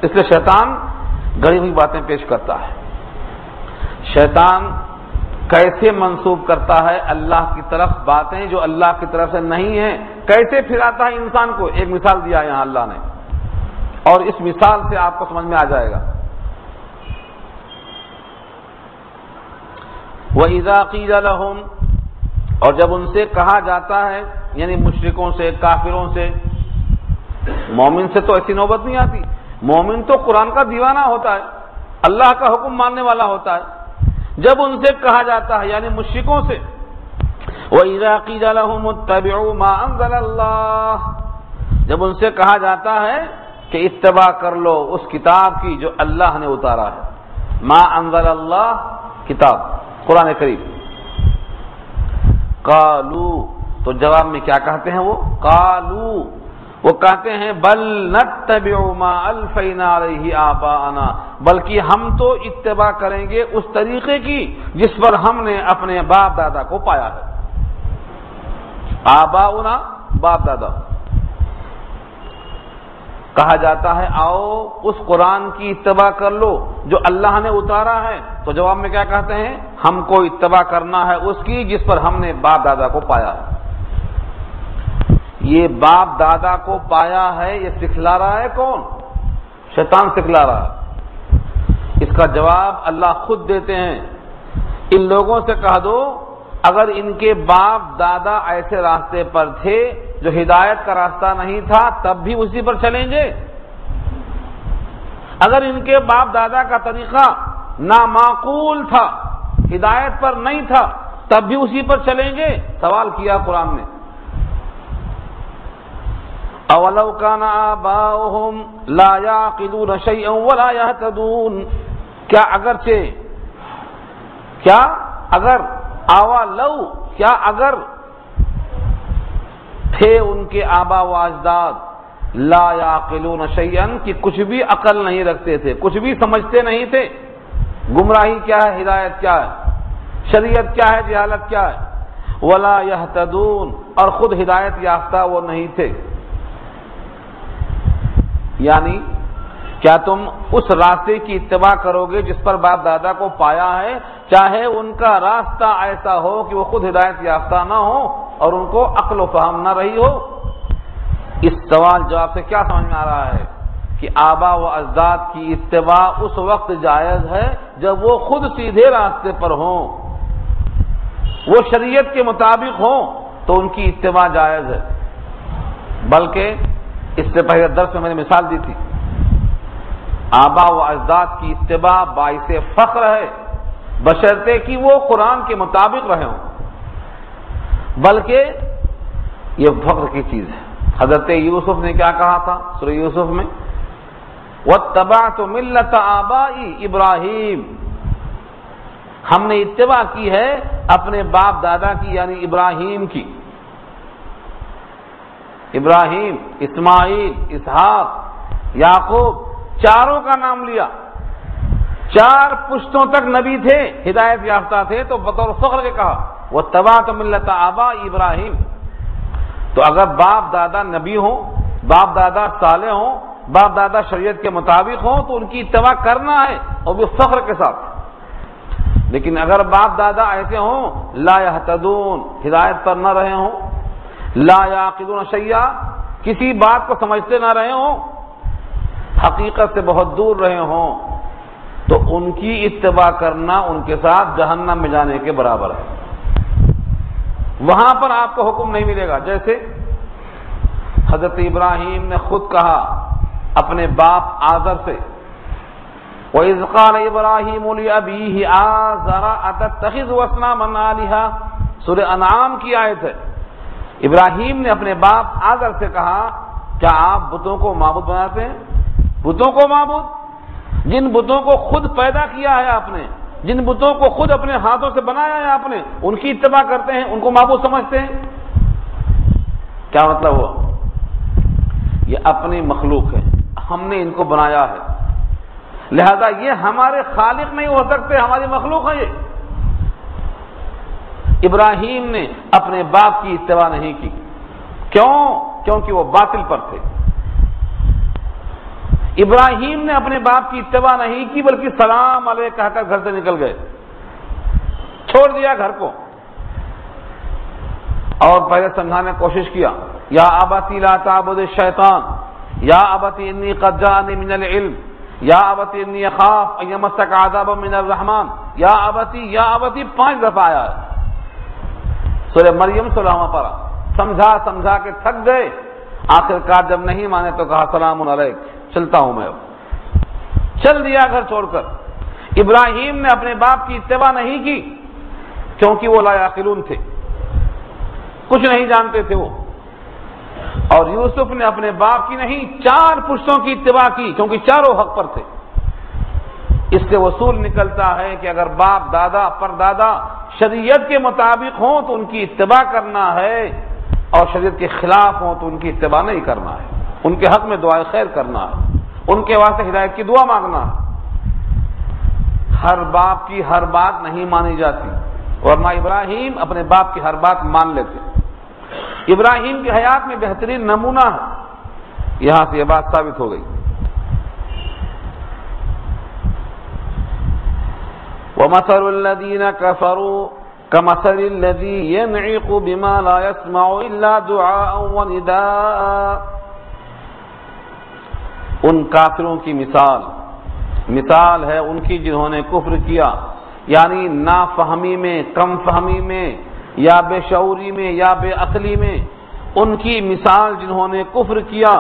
اس لیے شیطان گڑی ہوئی باتیں پیش کرتا ہے۔ شیطان کیسے منسوب کرتا ہے اللہ کی طرف باتیں جو اللہ کی طرف سے نہیں ہیں، کیسے پھراتا ہے انسان کو، ایک مثال دیا یہاں اللہ نے، اور اس مثال سے آپ کو سمجھ میں آ جائے گا۔ وَإِذَا قِيلَ لَهُمْ، اور جب ان سے کہا جاتا ہے، یعنی مشرکوں سے، کافروں سے، مومن سے تو ایسی نوبت نہیں آتی، مومن تو قرآن کا دیوانہ ہوتا ہے، اللہ کا حکم ماننے والا ہوتا ہے۔ جب ان سے کہا جاتا ہے یعنی مشرکوں سے، وَإِذَا قِيلَ لَهُمُ اتَّبِعُوا مَا أَنزَلَ اللَّهُ، جب ان سے کہا جاتا ہے کہ اتباع کر لو اس کتاب کی جو اللہ نے اتارا ہے، ما انزل اللہ کتاب قرآن کریم، قالو، تو جواب میں کیا کہتے ہیں وہ؟ قالو، وہ کہتے ہیں بل نتبع ما الفینا علیہ آباءنا، بلکہ ہم تو اتباع کریں گے اس طریقے کی جس پر ہم نے اپنے باپ دادا کو پایا ہے۔ آباؤنا، باپ دادا، کہا جاتا ہے آؤ اس قرآن کی اتباع کر لو جو اللہ نے اتارا ہے، تو جواب میں کیا کہتے ہیں؟ ہم کو اتباع کرنا ہے اس کی جس پر ہم نے باپ دادا کو پایا ہے۔ یہ باپ دادا کو پایا ہے، یہ سکھلا رہا ہے کون؟ شیطان سکھلا رہا ہے۔ اس کا جواب اللہ خود دیتے ہیں، ان لوگوں سے کہہ دو اگر ان کے باپ دادا ایسے راستے پر تھے جو ہدایت کا راستہ نہیں تھا تب بھی اسی پر چلیں گے؟ اگر ان کے باپ دادا کا طریقہ نامعقول تھا، ہدایت پر نہیں تھا، تب بھی اسی پر چلیں گے؟ سوال کیا قرآن نے۔ اولو کان آباؤہم لا یعقلون شیئا ولا یہتدون، کیا اگر تھے ان کے آبا و اجداد لا یعقلون شیئا کہ کچھ بھی عقل نہیں رکھتے تھے، کچھ بھی سمجھتے نہیں تھے، گمراہی کیا ہے، ہدایت کیا ہے، شریعت کیا ہے، جہالت کیا ہے، ولا یہتدون اور خود ہدایت یافتہ وہ نہیں تھے، یعنی کیا تم اس راستے کی اتباع کرو گے جس پر باپ دادا کو پایا ہے، چاہے ان کا راستہ ایسا ہو کہ وہ خود ہدایت یافتہ نہ ہو اور ان کو عقل و فہم نہ رہی ہو؟ اس سوال جواب سے کیا سمجھ میں آ رہا ہے کہ آبا و اجداد کی اتباع اس وقت جائز ہے جب وہ خود سیدھے راستے پر ہوں، وہ شریعت کے مطابق ہوں تو ان کی اتباع جائز ہے۔ بلکہ اس سے پہلے درس میں نے مثال دی تھی، آبا و اجداد کی اتباع باعث فخر ہے بشرطے کہ وہ قرآن کے مطابق رہے ہوں، بلکہ یہ فخر کی چیز ہے۔ حضرت یوسف نے کیا کہا تھا سورہ یوسف میں؟ وَاتَّبَعْتُ مِلَّةَ آبَائِي ابراہیم، ہم نے اتباع کی ہے اپنے باپ دادا کی، یعنی ابراہیم کی۔ ابراہیم، اسماعیل، اسحاق، یعقوب، چاروں کا نام لیا، 4 پشتوں تک نبی تھے، ہدایت یافتہ تھے، تو بطور فخر کے کہا وَاتَّبَعْتُ مِلَّةَ آبَائِي ابراہیم۔ تو اگر باپ دادا نبی ہوں، باپ دادا صالح ہوں، باپ دادا شریعت کے مطابق ہوں تو ان کی اتباع کرنا ہے اور بھی فخر کے ساتھ۔ لیکن اگر باپ دادا ایسے ہوں لا یہتدون، ہدایت پر نہ رہے ہوں، لا یعقلون شیئا، کسی بات کو سمجھتے نہ رہے ہوں، حقیقت سے بہت دور رہے ہوں، تو ان کی اتباع کرنا ان کے ساتھ جہنم میں جانے کے برابر ہے۔ وہاں پر آپ کو حکم نہیں ملے گا، جیسے حضرت ابراہیم نے خود کہا اپنے باپ آزر سے، وَإِذْ قَالَ إِبْرَاهِيمُ لِأَبِيهِ آزَرَ أَتَتَّخِذُ أَصْنَامًا آلِهَةً، سورہ انعام کی آیت ہے۔ ابراہیم نے اپنے باپ آزر سے کہا کیا آپ بتوں کو معبود بناتے ہیں؟ بتوں کو معبود، جن بتوں کو خود پیدا کیا ہے آپ نے، جن بتوں کو خود اپنے ہاتھوں سے بنایا ہے آپ نے، ان کی اتباع کرتے ہیں، ان کو معبود سمجھتے ہیں؟ کیا مطلب ہوا؟ یہ اپنی مخلوق ہے، ہم نے ان کو بنایا ہے، لہذا یہ ہمارے خالق نہیں ہو سکتے، ہماری مخلوق ہے۔ یہ ابراہیم نے اپنے باپ کی اتباع نہیں کی، کیوں؟ کیونکہ وہ باطل پر تھے۔ ابراہیم نے اپنے باپ کی اتباع نہیں کی بلکہ سلام علیہ کہہ کر گھر سے نکل گئے، چھوڑ دیا گھر کو، اور پہلے سمجھانے کی کوشش کیا، یا ابتی لا تعبد الشیطان، یا ابتی انی قد جاءنی من العلم، یا ابتی انی اخاف ان یمسک عذاب من الرحمن، یا ابتی 5 دفعہ آیا ہے سورہ مریم 16واں پارہ۔ سمجھا کے تھک گئے، آخر کار جب نہیں مانے تو کہا سلام علیک، چلتا ہوں میں، اب چل دیا گھر چھوڑ کر۔ ابراہیم نے اپنے باپ کی اتباع نہیں کی کیونکہ وہ لا یعقلون تھے، کچھ نہیں جانتے تھے وہ، اور یوسف نے اپنے باپ کی نہیں 4 پشتوں کی اتباع کی کیونکہ چاروں حق پر تھے۔ اس سے وصول نکلتا ہے کہ اگر باپ دادا پردادا شریعت کے مطابق ہوں تو ان کی اتباع کرنا ہے، اور شریعت کے خلاف ہوں تو ان کی اتباع نہیں کرنا ہے، ان کے حق میں دعائے خیر کرنا ہے، ان کے واسطے ہدایت کی دعا مانگنا ہے۔ ہر باپ کی ہر بات نہیں مانی جاتی، ورنہ ابراہیم اپنے باپ کی ہر بات مان لیتے۔ ابراہیم کی حیات میں بہترین نمونہ ہے، یہاں سے یہ بات ثابت ہو گئی۔ وَمَثَلُ الَّذِينَ كَفَرُوا كَمَثَلِ الَّذِي يَنْعِقُ بِمَا لَا يَسْمَعُ إِلَّا دُعَاءً وَنِدَاءً، ان کافروں کی مثال مثال ہے ان کی جنہوں نے کفر کیا، یعنی نافہمی میں، کم فہمی میں، یا بے شعوری میں، یا بے عقلی میں، ان کی مثال جنہوں نے کفر کیا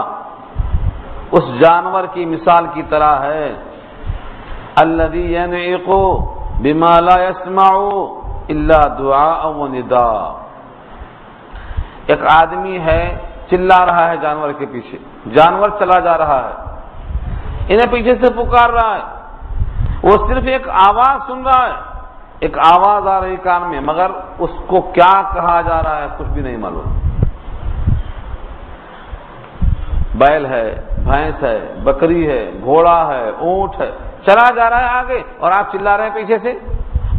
اس جانور کی مثال کی طرح ہے، الذی ینعق بما لا يسمع الا دعاء و نداء۔ ایک آدمی ہے چلا رہا ہے جانور کے پیچھے، جانور چلا جا رہا ہے، انہیں پیچھے سے پکار رہا ہے، وہ صرف ایک آواز سن رہا ہے، ایک آواز آ رہی کان میں، مگر اس کو کیا کہا جا رہا ہے کچھ بھی نہیں معلوم۔ بیل ہے، بھینس ہے، بکری ہے، گھوڑا ہے، اونٹ ہے، چلا جا رہا ہے آگے اور آپ چلا رہے ہیں پیچھے سے،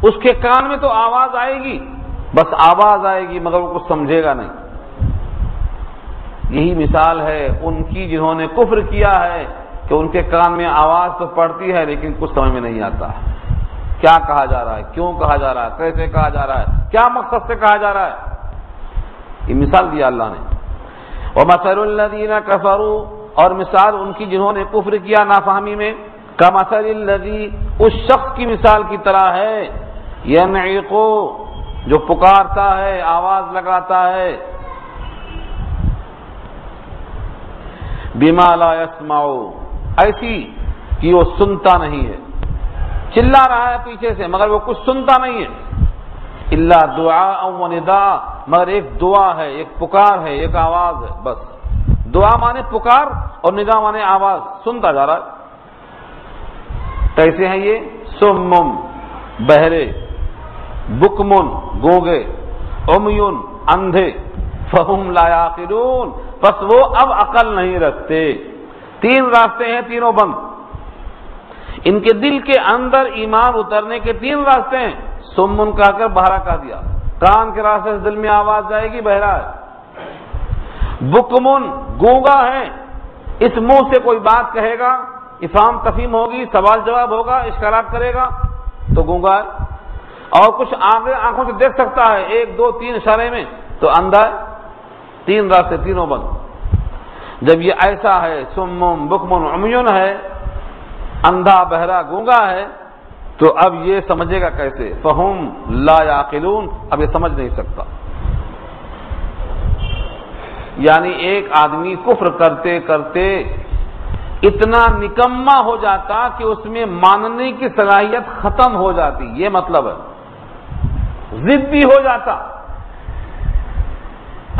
اس کے کان میں تو آواز آئے گی، بس آواز آئے گی مگر وہ کچھ سمجھے گا نہیں۔ یہی مثال ہے ان کی جنہوں نے کفر کیا ہے کہ ان کے کان میں آواز تو پڑتی ہے لیکن کچھ سمجھ میں نہیں آتا ہے، کیا کہا جا رہا ہے، کیوں کہا جا رہا ہے، کیسے کہا جا رہا ہے، کیا مقصد سے کہا جا رہا ہے۔ یہ مثال دیا اللہ نے۔ وَمَثَلُ الَّذِينَ كَفَرُوا، اور مثال ان کی جنہوں نے کفر کیا نافہمی میں، كَمَثَلِ الَّذِي، اس شخص کی مثال کی طرح ہے، يَنْعِقُ، جو پکارتا ہے، آواز لگاتا ہے، بِمَا لَا يَسْمَعُ، ایسی کہ وہ سنتا نہیں ہے، چلا رہا ہے پیچھے سے مگر وہ کچھ سنتا نہیں ہے، الا دعاء و نداء، مگر ایک دعا ہے، ایک پکار ہے، ایک آواز ہے، بس دعا مانے پکار اور ندا مانے آواز، سنتا جا رہا ہے۔ کیسے ہیں یہ؟ سمم، بہرے، بکمن، گونگے، عمیون، اندھے، فہم لا یعقلون، بس وہ اب عقل نہیں رکھتے۔ تین راستے ہیں، تینوں بند، ان کے دل کے اندر ایمان اترنے کے تین راستے ہیں، سمن کہا کر بہرا کہہ دیا، کان کے راستے سے دل میں آواز جائے گی، بہرا ہے۔ بکمن، گونگا ہے، اس منہ سے کوئی بات کہے گا، افہام تفہیم ہوگی، سوال جواب ہوگا، اشکالات کرے گا تو گونگا ہے، اور کچھ آگے آنکھوں سے دیکھ سکتا ہے، ایک دو تین اشارے میں، تو اندھا ہے۔ تین راستے، تینوں بند۔ جب یہ ایسا ہے، سمم بکمن عمیون ہے، اندھا بہرا گونگا ہے، تو اب یہ سمجھے گا کیسے؟ فہم لا یعقلون، اب یہ سمجھ نہیں سکتا۔ یعنی ایک آدمی کفر کرتے کرتے اتنا نکما ہو جاتا کہ اس میں ماننے کی صلاحیت ختم ہو جاتی، یہ مطلب ہے، ضدی ہو جاتا۔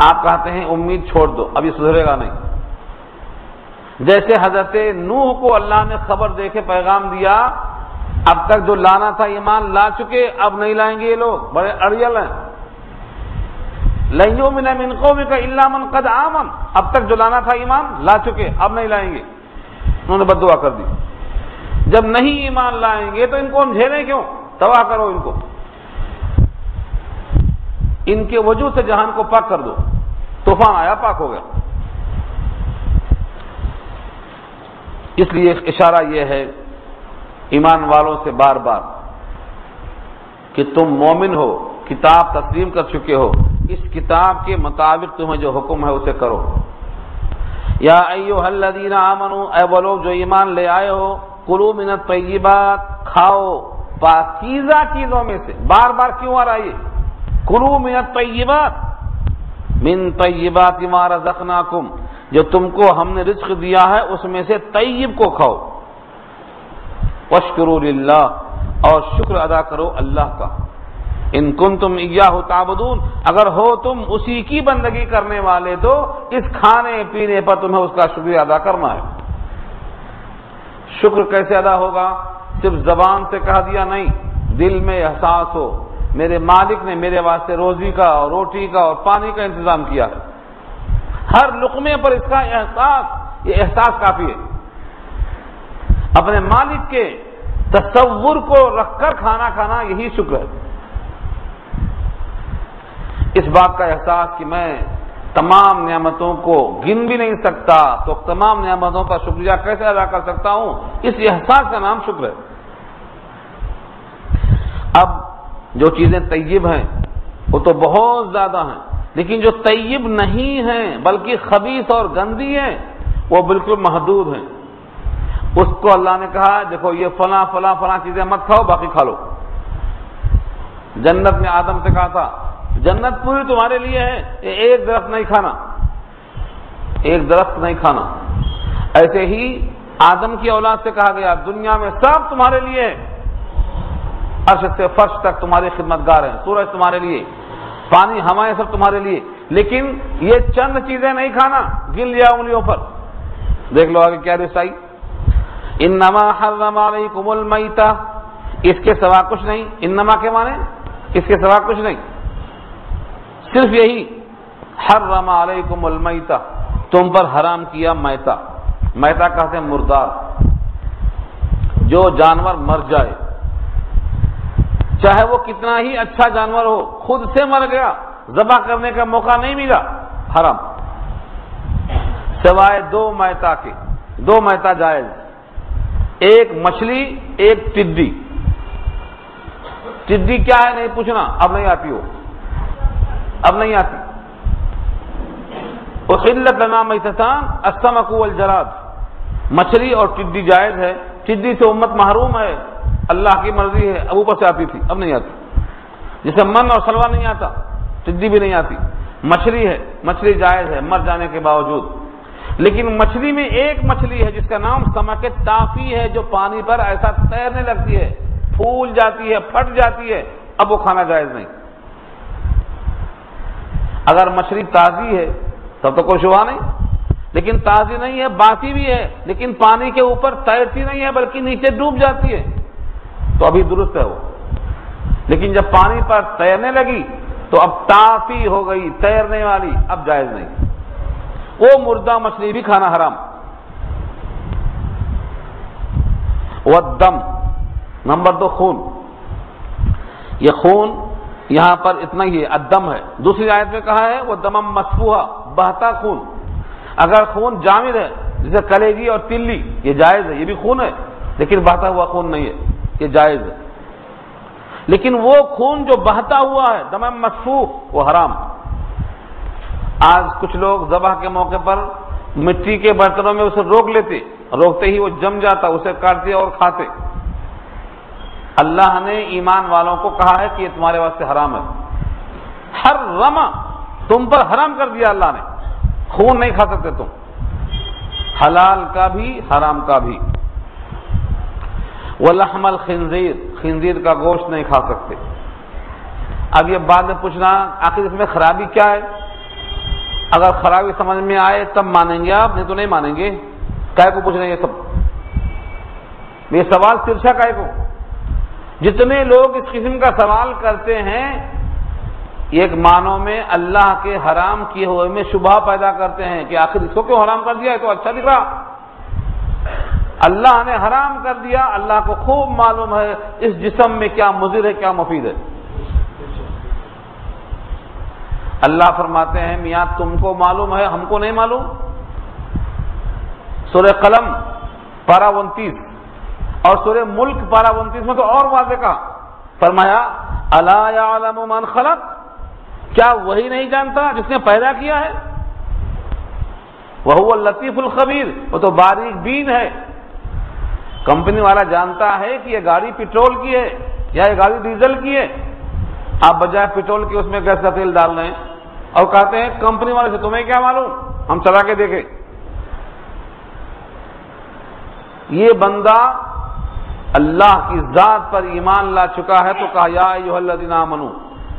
آپ کہتے ہیں امید چھوڑ دو، اب یہ سدھرے گا نہیں۔ جیسے حضرت نوح کو اللہ نے خبر دے کے پیغام دیا، اب تک جو لانا تھا ایمان لا چکے، اب نہیں لائیں گے یہ لوگ، بڑے اڑیل ہیں۔ لن یؤمن من قومک الا من قد آمن، اب تک جو لانا تھا ایمان لا چکے، اب نہیں لائیں گے، انہوں نے بد دعا کر دی۔ جب نہیں ایمان لائیں گے تو ان کو ہم جھیلیں کیوں؟ تباہ کرو ان کو، ان کے وجود سے جہان کو پاک کر دو۔ طوفان آیا، پاک ہو گیا۔ اس لیے اشارہ یہ ہے ایمان والوں سے بار بار کہ تم مومن ہو، کتاب تسلیم کر چکے ہو، اس کتاب کے مطابق تمہیں جو حکم ہے اسے کرو۔ یا ایھا الذین آمنوا، اے وہ لوگ جو ایمان لے آئے ہو، کلوا من الطیبات، کھاؤ پاکیزہ چیزوں میں سے۔ بار بار کیوں آ رہا ہے یہ؟ کلوا من الطیبات، من طیبات ما رزقناکم، جو تم کو ہم نے رزق دیا ہے اس میں سے طیب کو کھاؤ۔ واشکروا للہ، اور شکر ادا کرو اللہ کا۔ ان کنتم ایاہ تعبدون، اگر ہو تم اسی کی بندگی کرنے والے تو اس کھانے پینے پر تمہیں اس کا شکریہ ادا کرنا ہے۔ شکر کیسے ادا ہوگا؟ صرف زبان سے کہہ دیا نہیں، دل میں احساس ہو میرے مالک نے میرے واسطے روزی کا اور روٹی کا اور پانی کا انتظام کیا ہے، ہر لقمے پر اس کا احساس، یہ احساس کافی ہے۔ اپنے مالک کے تصور کو رکھ کر کھانا کھانا یہی شکر ہے۔ اس بات کا احساس کہ میں تمام نعمتوں کو گن بھی نہیں سکتا تو تمام نعمتوں کا شکریہ کیسے ادا کر سکتا ہوں، اس احساس کا نام شکر ہے۔ اب جو چیزیں طیب ہیں وہ تو بہت زیادہ ہیں، لیکن جو طیب نہیں ہیں بلکہ خبیث اور گندی ہیں وہ بالکل محدود ہیں۔ اس کو اللہ نے کہا دیکھو یہ فلاں فلاں فلاں چیزیں مت کھاؤ، باقی کھا لو۔ جنت میں آدم سے کہا تھا جنت پوری تمہارے لیے ہے، ایک درخت نہیں کھانا، ایک درخت نہیں کھانا۔ ایسے ہی آدم کی اولاد سے کہا گیا دنیا میں سب تمہارے لیے ہے، عرش سے فرش تک تمہارے خدمتگار ہیں، سورج تمہارے لیے، پانی ہوائیں سب تمہارے لیے، لیکن یہ چند چیزیں نہیں کھانا، گن لیا انگلیوں پر۔ دیکھ لو آگے کیا رسائی، انما حرم علیکم المیتہ، اس کے سوا کچھ نہیں، انما کے معنی اس کے سوا کچھ نہیں، صرف یہی حرم علیکم المیتہ، تم پر حرام کیا میتہ۔ میتہ کہتے ہیں مردار، جو جانور مر جائے، چاہے وہ کتنا ہی اچھا جانور ہو، خود سے مر گیا، ذبح کرنے کا موقع نہیں ملا، حرام، سوائے دو میتہ کے، دو میتہ جائز، ایک مچھلی ایک ٹڈی۔ ٹڈی کیا ہے نہیں پوچھنا، اب نہیں آتی ہو، اب نہیں آتی۔ احلت لنا میتتان السمک والجراد، مچھلی اور ٹڈی جائز ہے، ٹڈی سے امت محروم ہے، اللہ کی مرضی ہے، اب اوپر سے آتی تھی اب نہیں آتی، جسے من اور سلوا نہیں آتا ٹڈی بھی نہیں آتی۔ مچھلی ہے، مچھلی جائز ہے مر جانے کے باوجود، لیکن مچھلی میں ایک مچھلی ہے جس کا نام سمک ٹافی ہے، جو پانی پر ایسا تیرنے لگتی ہے، پھول جاتی ہے، پھٹ جاتی ہے، اب وہ کھانا جائز نہیں۔ اگر مچھلی تازی ہے تب تو کوئی شبہ نہیں، لیکن تازی نہیں ہے، باسی بھی ہے، لیکن پانی کے اوپر تیرتی نہیں ہے بلکہ نیچے ڈوب جاتی ہے، تو ابھی درست ہے وہ، لیکن جب پانی پر تیرنے لگی تو اب ٹافی ہو گئی، تیرنے والی، اب جائز نہیں، وہ مردہ مچھلی بھی کھانا حرام۔ والدم، نمبر 2 خون، یہ خون یہاں پر اتنا ہی ہے، الدم ہے، دوسری آیت میں کہا ہے وہ دمم مسفوحہ، بہتا خون۔ اگر خون جامد ہے جیسے کلیجی اور تلی، یہ جائز ہے، یہ بھی خون ہے لیکن بہتا ہوا خون نہیں ہے، یہ جائز ہے، لیکن وہ خون جو بہتا ہوا ہے دمم مسفوح وہ حرام۔ آج کچھ لوگ ذبح کے موقع پر مٹی کے برتنوں میں اسے روک لیتے، روکتے ہی وہ جم جاتا، اسے کاٹتے اور کھاتے۔ اللہ نے ایمان والوں کو کہا ہے کہ یہ تمہارے واسطے حرام ہے، حرم، تم پر حرام کر دیا اللہ نے، خون نہیں کھا سکتے تم، حلال کا بھی حرام کا بھی۔ ولحم الخنزیر، خنزیر کا گوشت نہیں کھا سکتے۔ اب یہ بعد میں پوچھنا آخر اس میں خرابی کیا ہے، اگر خرابی سمجھ میں آئے تب مانیں گے آپ، نہیں تو نہیں مانیں گے۔ کائے کو پوچھ رہے ہیں یہ سب، یہ سوال ترچھا کائے کو؟ جتنے لوگ اس قسم کا سوال کرتے ہیں ایک معنوں میں اللہ کے حرام کیے ہوئے میں شبہ پیدا کرتے ہیں کہ آخر اس کو کیوں حرام کر دیا، ہے تو اچھا دکھ رہا، اللہ نے حرام کر دیا، اللہ کو خوب معلوم ہے اس جسم میں کیا مضر ہے کیا مفید ہے۔ اللہ فرماتے ہیں میاں تم کو معلوم ہے ہم کو نہیں معلوم۔ سورہ قلم پارہ 29 اور سورہ ملک پارہ 29 میں تو اور واضح کہا، فرمایا الا یعلم من خلق، کیا وہی نہیں جانتا جس نے پیدا کیا ہے، وہو اللطیف الخبیر، وہ تو باریک بین ہے۔ کمپنی والا جانتا ہے کہ یہ گاڑی پیٹرول کی ہے یا یہ گاڑی ڈیزل کی ہے، آپ بجائے پیٹرول کی اس میں گیس کا تیل ڈال رہے ہیں اور کہتے ہیں کمپنی والے سے تمہیں کیا معلوم، ہم چلا کے دیکھیں۔ یہ بندہ اللہ کی ذات پر ایمان لا چکا ہے تو کہا یا ایھا الذین آمنو،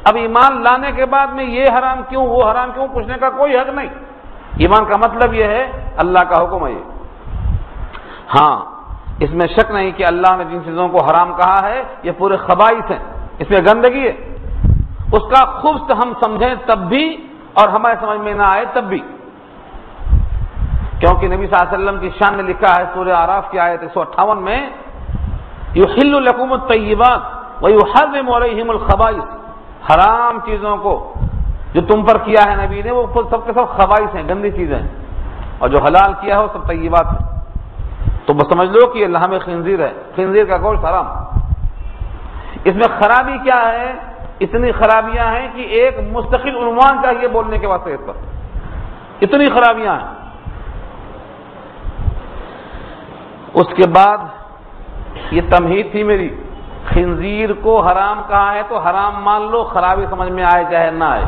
اب ایمان لانے کے بعد میں یہ حرام کیوں وہ حرام کیوں پوچھنے کا کوئی حق نہیں۔ ایمان کا مطلب یہ ہے اللہ کا حکم ہے یہ۔ ہاں اس میں شک نہیں کہ اللہ نے جن چیزوں کو حرام کہا ہے یہ پورے خبائث ہیں، اس میں گندگی ہے، اس کا خبث ہم سمجھیں تب بھی اور ہمارے سمجھ میں نہ آئے تب بھی، کیونکہ نبی صلی اللہ علیہ وسلم کی شان نے لکھا ہے سورہ اعراف کی آیت 158 میں یحل لکم الطیبات ویحرم علیہم الخبائث، حرام چیزوں کو جو تم پر کیا ہے نبی نے وہ سب کے سب خبائث ہیں، گندی چیزیں ہیں، اور جو حلال کیا ہے وہ سب طیبات ہیں۔ تو بس سمجھ لو کہ یہ لحم خنزیر ہے، خنزیر کا گوشت حرام۔ اس میں خرابی کیا ہے، اتنی خرابیاں ہیں کہ ایک مستقل عنوان چاہیے بولنے کے واسطے، اس پر اتنی خرابیاں ہیں۔ اس کے بعد یہ تمہید تھی میری، خنزیر کو حرام کہا ہے تو حرام مان لو، خرابی سمجھ میں آئے چاہے نہ آئے۔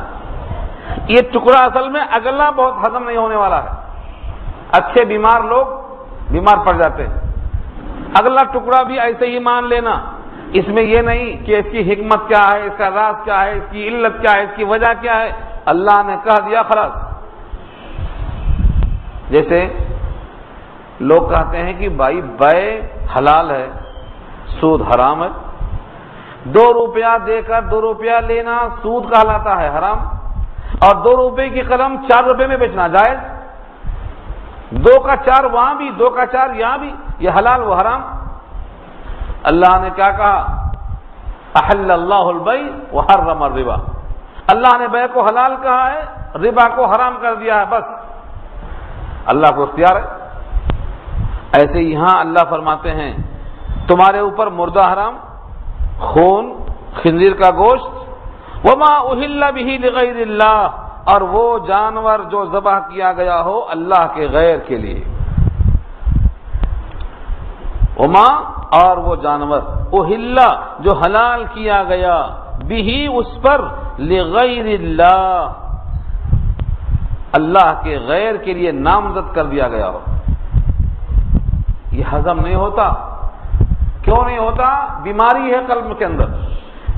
یہ ٹکڑا اصل میں اگلا بہت ہضم نہیں ہونے والا ہے، اچھے بیمار لوگ بیمار پڑ جاتے ہیں۔ اگلا ٹکڑا بھی ایسے ہی مان لینا، اس میں یہ نہیں کہ اس کی حکمت کیا ہے، اس کا راز کیا ہے، اس کی علت کیا ہے، اس کی وجہ کیا ہے، اللہ نے کہہ دیا خلاص۔ جیسے لوگ کہتے ہیں کہ بھائی بے حلال ہے، سود حرام ہے، 2 روپیہ دے کر 2 روپیہ لینا سود کہلاتا ہے حرام، اور 2 روپے کی قلم 4 روپے میں بیچنا جائز، 2 کا 4 وہاں بھی، 2 کا 4 یہاں بھی، یہ حلال وہ حرام۔ اللہ نے کیا کہا؟ احل اللہ البیع وحرم الربا، اللہ نے بیع کو حلال کہا ہے، ربا کو حرام کر دیا ہے، بس اللہ کو اختیار ہے۔ ایسے یہاں اللہ فرماتے ہیں تمہارے اوپر مردہ حرام، خون، خنزیر کا گوشت، وما اہل بہ لغیر اللہ، اور وہ جانور جو ذبح کیا گیا ہو اللہ کے غیر کے لیے، وما اور وہ جانور اہل جو حلال کیا گیا، بہ اس پر، لغیر اللہ اللہ کے غیر کے لیے نامزد کر دیا گیا ہو، یہ ہضم نہیں ہوتا۔ کیوں نہیں ہوتا؟ بیماری ہے قلب کے اندر،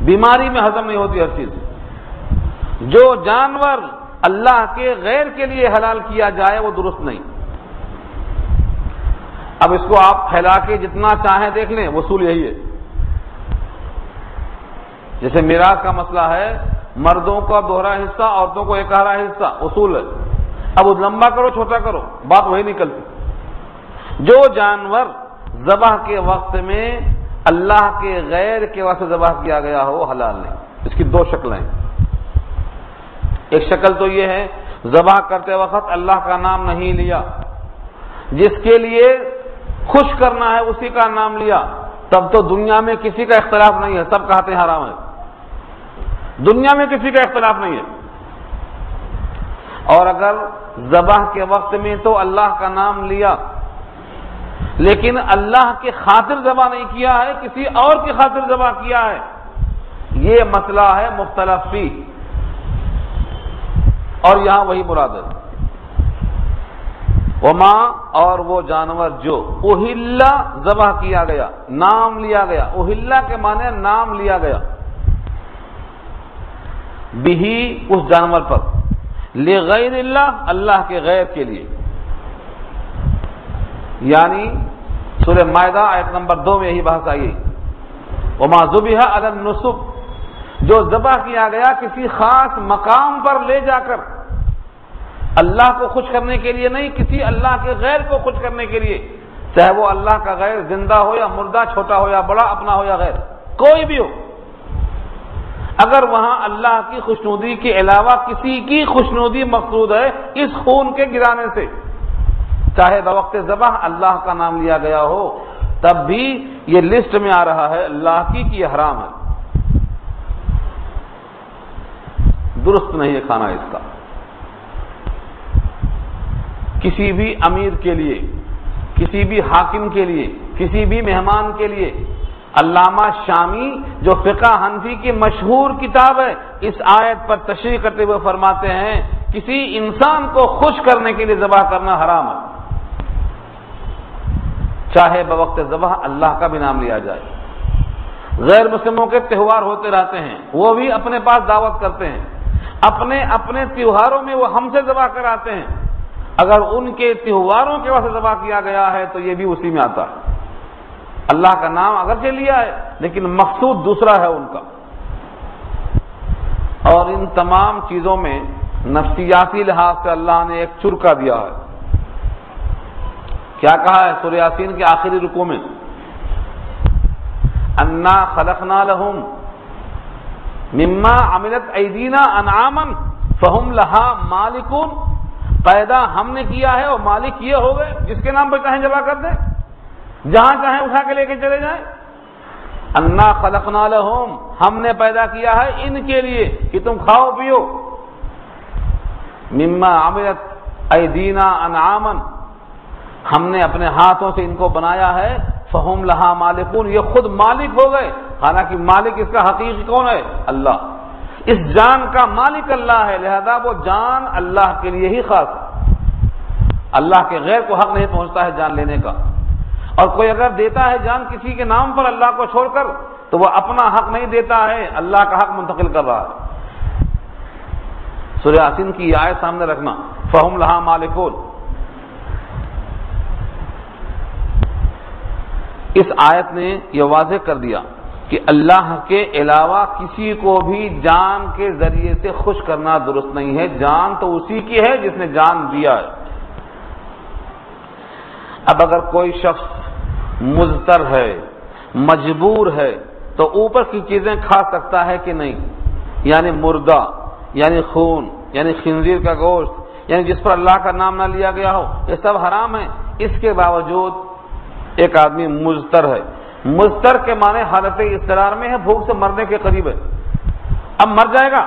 بیماری میں ہضم نہیں ہوتی ہر چیز۔ جو جانور اللہ کے غیر کے لیے حلال کیا جائے وہ درست نہیں۔ اب اس کو آپ پھیلا کے جتنا چاہیں دیکھ لیں، وصول یہی ہے۔ جیسے میراث کا مسئلہ ہے، مردوں کا دوہرا حصہ، عورتوں کو 1/2 حصہ، اصول ہے۔ اب لمبا کرو چھوٹا کرو، بات وہی نکلتی۔ جو جانور ذبح کے وقت میں اللہ کے غیر کے واسطے ذبح کیا گیا ہو حلال نہیں۔ اس کی 2 شکلیں ہیں۔ ایک شکل تو یہ ہے ذبح کرتے وقت اللہ کا نام نہیں لیا، جس کے لیے خوش کرنا ہے اسی کا نام لیا، تب تو دنیا میں کسی کا اختلاف نہیں ہے، سب کہتے ہیں حرام ہے، دنیا میں کسی کا اختلاف نہیں ہے۔ اور اگر ذبح کے وقت میں تو اللہ کا نام لیا لیکن اللہ کی خاطر ذبح نہیں کیا ہے، کسی اور کی خاطر ذبح کیا ہے، یہ مسئلہ ہے مختلف فی، اور یہاں وہی مراد ہے۔ وما اور وہ جانور جو اہل ذبح کیا گیا، نام لیا گیا، اہل کے معنی نام لیا گیا، بہی اس جانور پر، لغیر اللہ اللہ کے غیر کے لیے، یعنی سورہ مائدہ آیت نمبر 2 میں یہی بحث آئی، وما ذبح علی النصب، جو ذبح کیا گیا کسی خاص مقام پر لے جا کر، اللہ کو خوش کرنے کے لیے نہیں، کسی اللہ کے غیر کو خوش کرنے کے لیے، چاہے وہ اللہ کا غیر زندہ ہو یا مردہ، چھوٹا ہو یا بڑا، اپنا ہو یا غیر، کوئی بھی ہو، اگر وہاں اللہ کی خوشنودی کے علاوہ کسی کی خوشنودی مقصود ہے اس خون کے گرانے سے، چاہے بوقت ذبح اللہ کا نام لیا گیا ہو، تب بھی یہ لسٹ میں آ رہا ہے اللہ کی کہ یہ حرام ہے، درست نہیں ہے کھانا اس کا۔ کسی بھی امیر کے لیے، کسی بھی حاکم کے لیے، کسی بھی مہمان کے لیے، علامہ شامی جو فقہ حنفی کی مشہور کتاب ہے، اس آیت پر تشریح کرتے ہوئے فرماتے ہیں کسی انسان کو خوش کرنے کے لیے ذبح کرنا حرام ہے، چاہے بوقت ذبح اللہ کا بھی نام لیا جائے۔ غیر مسلموں کے تہوار ہوتے رہتے ہیں، وہ بھی اپنے پاس دعوت کرتے ہیں، اپنے اپنے تہواروں میں وہ ہم سے ذبح کراتے ہیں، اگر ان کے تہواروں کے واسطے ذبح کیا گیا ہے تو یہ بھی اسی میں آتا ہے، اللہ کا نام اگرچہ لیا ہے لیکن مقصود دوسرا ہے ان کا۔ اور ان تمام چیزوں میں نفسیاتی لحاظ سے اللہ نے ایک چرکا دیا ہے، کیا کہا ہے سورہ یاسین کے آخری رکوع میں؟ انا خلقنا لهم مما عملت ایدینا انعاما فهم لها مالکون، پیدا ہم نے کیا ہے اور مالک یہ ہو گئے، جس کے نام پہ چاہیں ذبح کر دیں، جہاں چاہیں اٹھا کے لے کے چلے جائیں۔ انا خلقنا لهم، ہم نے پیدا کیا ہے ان کے لیے کہ تم کھاؤ پیو، مما عملت ایدینا انعاما، ہم نے اپنے ہاتھوں سے ان کو بنایا ہے، فہم لہا مالکون، یہ خود مالک ہو گئے، حالانکہ مالک اس کا حقیقی کون ہے؟ اللہ۔ اس جان کا مالک اللہ ہے، لہذا وہ جان اللہ کے لیے ہی خاص ہے، اللہ کے غیر کو حق نہیں پہنچتا ہے جان لینے کا۔ اور کوئی اگر دیتا ہے جان کسی کے نام پر اللہ کو چھوڑ کر، تو وہ اپنا حق نہیں دیتا ہے، اللہ کا حق منتقل کر رہا ہے۔ سورہ یاسین کی آیت سامنے رکھنا، فہم لہا مالکون۔ اس آیت نے یہ واضح کر دیا کہ اللہ کے علاوہ کسی کو بھی جان کے ذریعے سے خوش کرنا درست نہیں ہے، جان تو اسی کی ہے جس نے جان دیا ہے۔ اب اگر کوئی شخص مضطر ہے، مجبور ہے، تو اوپر کی چیزیں کھا سکتا ہے کہ نہیں؟ یعنی مردہ، یعنی خون، یعنی خنزیر کا گوشت، یعنی جس پر اللہ کا نام نہ لیا گیا ہو، یہ سب حرام ہے۔ اس کے باوجود ایک آدمی مضطر ہے، مضطر کے معنی حالت اضطرار میں ہے، بھوک سے مرنے کے قریب ہے، اب مر جائے گا،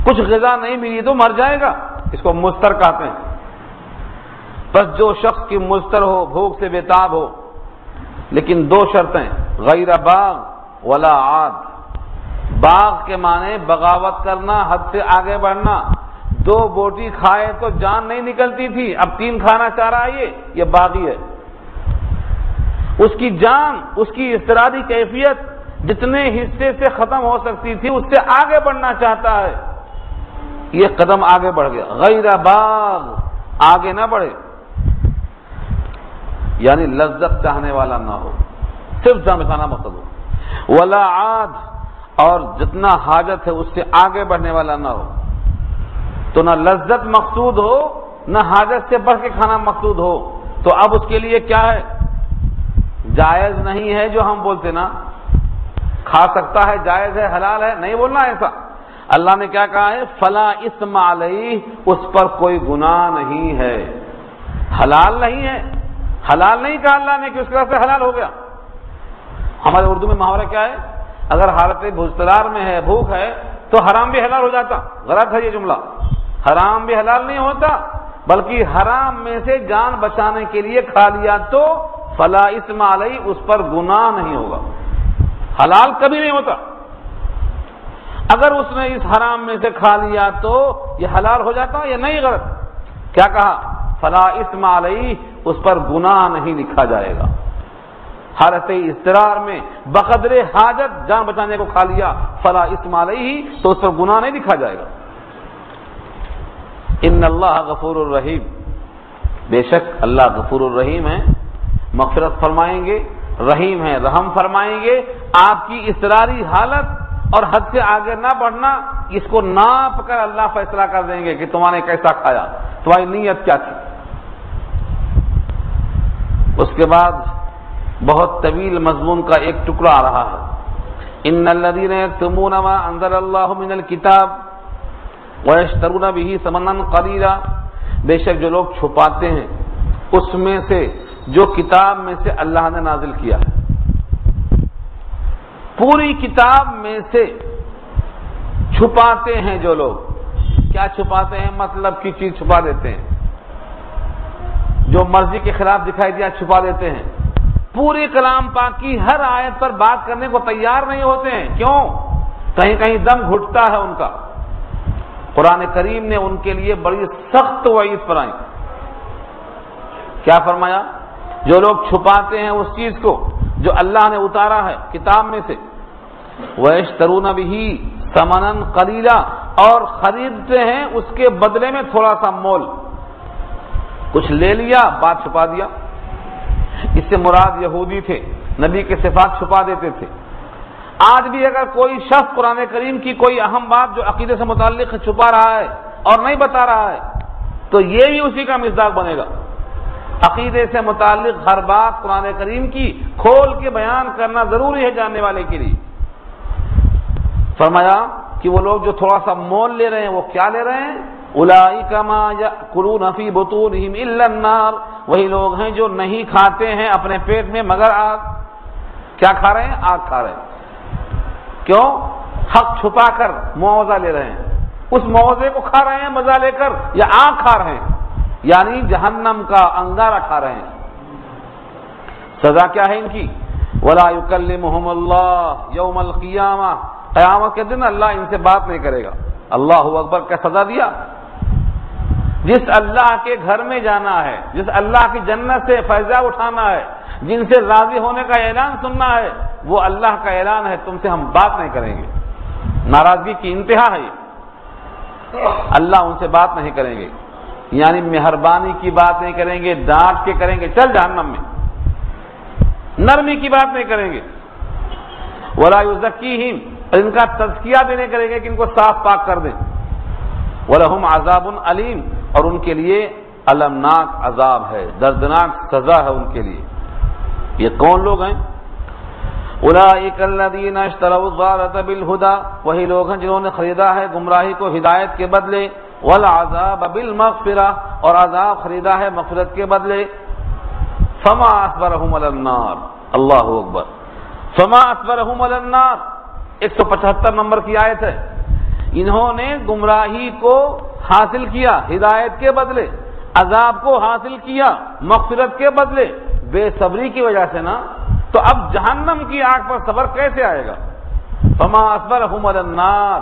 کچھ غذا نہیں ملی تو مر جائے گا، اس کو مضطر کہتے ہیں۔ بس جو شخص کی مضطر ہو، بھوک سے بےتاب ہو، لیکن دو شرطیں، غیر باغ ولا عاد۔ باغ کے معنی بغاوت کرنا، حد سے آگے بڑھنا، 2 بوٹی کھائے تو جان نہیں نکلتی تھی، اب 3 کھانا چاہ رہا ہے، یہ باغی ہے۔ اس کی جان، اس کی اضطراری کیفیت جتنے حصے سے ختم ہو سکتی تھی اس سے آگے بڑھنا چاہتا ہے، یہ قدم آگے بڑھ گیا۔ غیر باغ، آگے نہ بڑھے، یعنی لذت چاہنے والا نہ ہو، صرف جان بچانا مقصد ہو، ولا عاد، اور جتنا حاجت ہے اس سے آگے بڑھنے والا نہ ہو۔ تو نہ لذت مقصود ہو، نہ حاجت سے بڑھ کے کھانا مقصود ہو، تو اب اس کے لیے کیا ہے؟ جائز نہیں ہے جو ہم بولتے نا، کھا سکتا ہے، جائز ہے، حلال ہے، نہیں بولنا ایسا۔ اللہ نے کیا کہا ہے؟ فلا اثم علیہ، اس پر کوئی گناہ نہیں ہے، حلال نہیں ہے، حلال نہیں کہا اللہ نے کہ اس طرح سے حلال ہو گیا۔ ہمارے اردو میں محاورہ کیا ہے؟ اگر حالت اضطرار میں ہے، بھوک ہے، تو حرام بھی حلال ہو جاتا، غلط ہے یہ جملہ، حرام بھی حلال نہیں ہوتا، بلکہ حرام میں سے جان بچانے کے لیے کھا لیا تو فلا اثم علیہ، اس پر گناہ نہیں ہوگا، حلال کبھی نہیں ہوتا۔ اگر اس نے اس حرام میں سے کھا لیا تو یہ حلال ہو جاتا یا نہیں؟ غلط، کیا کہا؟ فلا اثم علیہ، اس پر گناہ نہیں لکھا جائے گا۔ حالت اضطرار میں بقدر حاجت جان بچانے کو کھا لیا، فلا اثم علیہ، تو اس پر گناہ نہیں لکھا جائے گا۔ ان اللہ غفور الرحیم، بے شک اللہ غفور الرحیم ہے، مغفرت فرمائیں گے، رحیم ہے، رحم فرمائیں گے۔ آپ کی اضطراری حالت اور حد سے آگے نہ بڑھنا، اس کو ناپ کر اللہ فیصلہ کر دیں گے کہ تمہارے کیسا کھایا، تمہاری نیت کیا تھی۔ اس کے بعد بہت طویل مضمون کا ایک ٹکڑا آ رہا ہے، ان الذین یکتمون ما انزل اللہ من الکتاب ویشترون به ثمنا قلیلا، بے شک جو لوگ چھپاتے ہیں اس میں سے جو کتاب میں سے اللہ نے نازل کیا ہے، پوری کتاب میں سے چھپاتے ہیں جو لوگ، کیا چھپاتے ہیں؟ مطلب کی چیز چھپا دیتے ہیں، جو مرضی کے خلاف دکھائی دیا چھپا دیتے ہیں، پوری کلام پاک کی ہر آیت پر بات کرنے کو تیار نہیں ہوتے ہیں، کیوں؟ کہیں کہیں دم گھٹتا ہے ان کا۔ قرآن کریم نے ان کے لیے بڑی سخت وعید فرمائی، کیا فرمایا؟ جو لوگ چھپاتے ہیں اس چیز کو جو اللہ نے اتارا ہے کتاب میں سے، وَيَشْتَرُونَ بِهِ ثَمَنًا قَلِيلًا، اور خریدتے ہیں اس کے بدلے میں تھوڑا سا مول، کچھ لے لیا، بات چھپا دیا۔ اس سے مراد یہودی تھے، نبی کے صفات چھپا دیتے تھے۔ آج بھی اگر کوئی شخص قرآن کریم کی کوئی اہم بات جو عقیدے سے متعلق چھپا رہا ہے اور نہیں بتا رہا ہے، تو یہ بھی اسی کا مصداق بنے گا۔ عقیدے سے متعلق ہر بات قرآن کریم کی کھول کے بیان کرنا ضروری ہے جاننے والے کے لیے۔ فرمایا کہ وہ لوگ جو تھوڑا سا مول لے رہے ہیں وہ کیا لے رہے ہیں؟ اولئک ما یأکلون فی بطونہم الا النار، وہی لوگ ہیں جو نہیں کھاتے ہیں اپنے پیٹ میں مگر آگ۔ کیا کھا رہے ہیں؟ آگ کھا رہے ہیں۔ کیوں؟ حق چھپا کر معاوضہ لے رہے ہیں، اس معاوضے کو کھا رہے ہیں مزہ لے کر، یا آگ کھا رہے ہیں؟ یعنی جہنم کا انگارہ کھا رہے ہیں۔ سزا کیا ہے ان کی؟ وَلَا يُكَلِّمُهُمُ اللَّهُ يَوْمَ الْقِيَامَةِ، قیامت کے دن اللہ ان سے بات نہیں کرے گا۔ اللہ اکبر، کیا سزا دیا! جس اللہ کے گھر میں جانا ہے، جس اللہ کی جنت سے فیضاب اٹھانا ہے، جن سے راضی ہونے کا اعلان سننا ہے، وہ اللہ کا اعلان ہے تم سے ہم بات نہیں کریں گے۔ ناراضگی کی انتہا ہے یہ۔ اللہ ان سے بات نہیں کریں گے، یعنی مہربانی کی بات نہیں کریں گے، ڈانٹ کے کریں گے چل جہنم میں، نرمی کی بات نہیں کریں گے۔ وَلَا يُزَكِّيهِمْ، ان کا تزکیہ بھی نہیں کریں گے کہ ان کو صاف پاک کر دیں۔ وَلَهُمْ عَذَابٌ أَلِيمٌ، اور ان کے لیے المناک عذاب ہے، دردناک سزا ہے ان کے لیے۔ یہ کون لوگ ہیں؟ اولئک الذین اشتروا الضلالۃ بالہدی، وہی لوگ ہیں جنہوں نے خریدا ہے گمراہی کو ہدایت کے بدلے، والعذاب بالمغفرہ، اور عذاب خریدا ہے مغفرت کے بدلے۔ فما اصبرهم علی النار، اللہ اکبر، فما اصبرهم علی النار، 175 نمبر کی آیت ہے۔ انہوں نے گمراہی کو حاصل کیا ہدایت کے بدلے، عذاب کو حاصل کیا مغفرت کے بدلے، بے صبری کی وجہ سے نا، تو اب جہنم کی آگ پر صبر کیسے آئے گا؟ فما اصبرهم علی النار،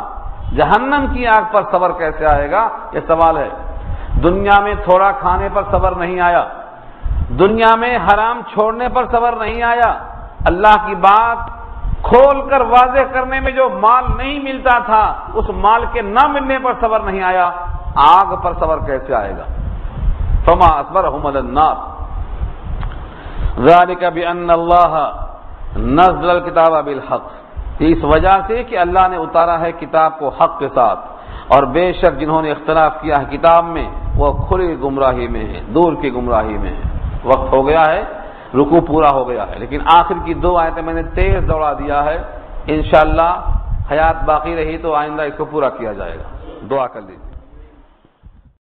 جہنم کی آگ پر صبر کیسے آئے گا؟ یہ سوال ہے۔ دنیا میں تھوڑا کھانے پر صبر نہیں آیا، دنیا میں حرام چھوڑنے پر صبر نہیں آیا، اللہ کی بات کھول کر واضح کرنے میں جو مال نہیں ملتا تھا اس مال کے نہ ملنے پر صبر نہیں آیا، آگ پر صبر کیسے آئے گا؟ فما اصبرهم علی النار ذالک بان اللہ نزل الکتاب بالحق، اس وجہ سے کہ اللہ نے اتارا ہے کتاب کو حق کے ساتھ، اور بے شک جنہوں نے اختلاف کیا ہے کتاب میں وہ کھلی گمراہی میں ہیں، دور کی گمراہی میں ہیں۔ وقت ہو گیا ہے، رکوع پورا ہو گیا ہے، لیکن آخر کی 2 آیتیں میں نے تیز دوڑا دیا ہے، انشاءاللہ حیات باقی رہی تو آئندہ اس کو پورا کیا جائے گا۔ دعا کر لیجیے۔